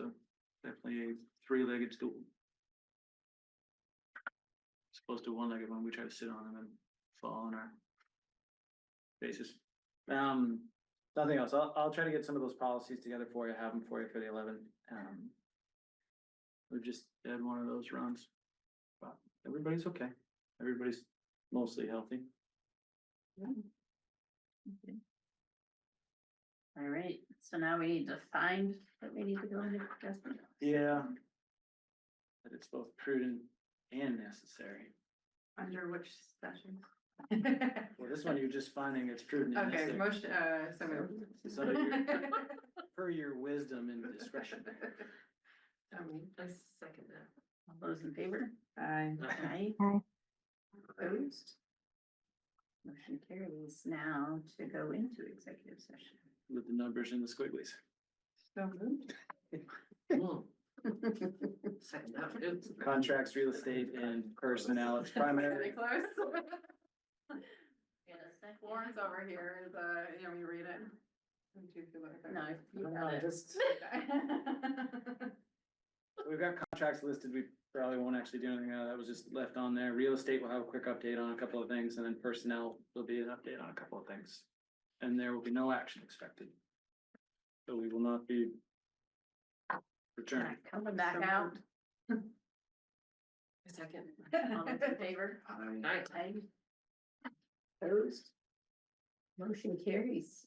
[SPEAKER 4] definitely a three-legged stool. As opposed to one-legged one, we try to sit on and then fall on our faces. Nothing else. I'll try to get some of those policies together for you, have them for you for the 11th. We just had one of those runs, but everybody's okay. Everybody's mostly healthy.
[SPEAKER 1] Okay. All right, so now we need to find that we need to go into adjustment.
[SPEAKER 4] Yeah. But it's both prudent and necessary.
[SPEAKER 2] Under which session?
[SPEAKER 4] Well, this one you're just finding it's prudent and
[SPEAKER 2] Okay,
[SPEAKER 4] necessary.
[SPEAKER 2] motion, so moved.
[SPEAKER 4] So per your wisdom and discretion.
[SPEAKER 14] I second that.
[SPEAKER 1] All those in favor?
[SPEAKER 2] Aye.
[SPEAKER 1] Aye. Opposed? Motion carries now to go into executive session.
[SPEAKER 4] With the numbers and the squigglies.
[SPEAKER 2] So moved.
[SPEAKER 14] Second that, too.
[SPEAKER 4] Contracts, real estate, and personnel. It's
[SPEAKER 2] Pretty
[SPEAKER 4] primary.
[SPEAKER 2] close.
[SPEAKER 1] Get a second?
[SPEAKER 2] Warren's over here, is, you want me to read it? Do you feel like-
[SPEAKER 1] No, you
[SPEAKER 4] No,
[SPEAKER 1] got it.
[SPEAKER 4] just, we've got contracts listed. We probably won't actually do anything. That was just left on there. Real estate will have a quick update on a couple of things, and then personnel will be an update on a couple of things. And there will be no action expected. So we will not be returning.
[SPEAKER 1] Coming back out.
[SPEAKER 14] Second.
[SPEAKER 1] All those in favor?
[SPEAKER 14] Aye.
[SPEAKER 1] Aye. Opposed? Motion carries.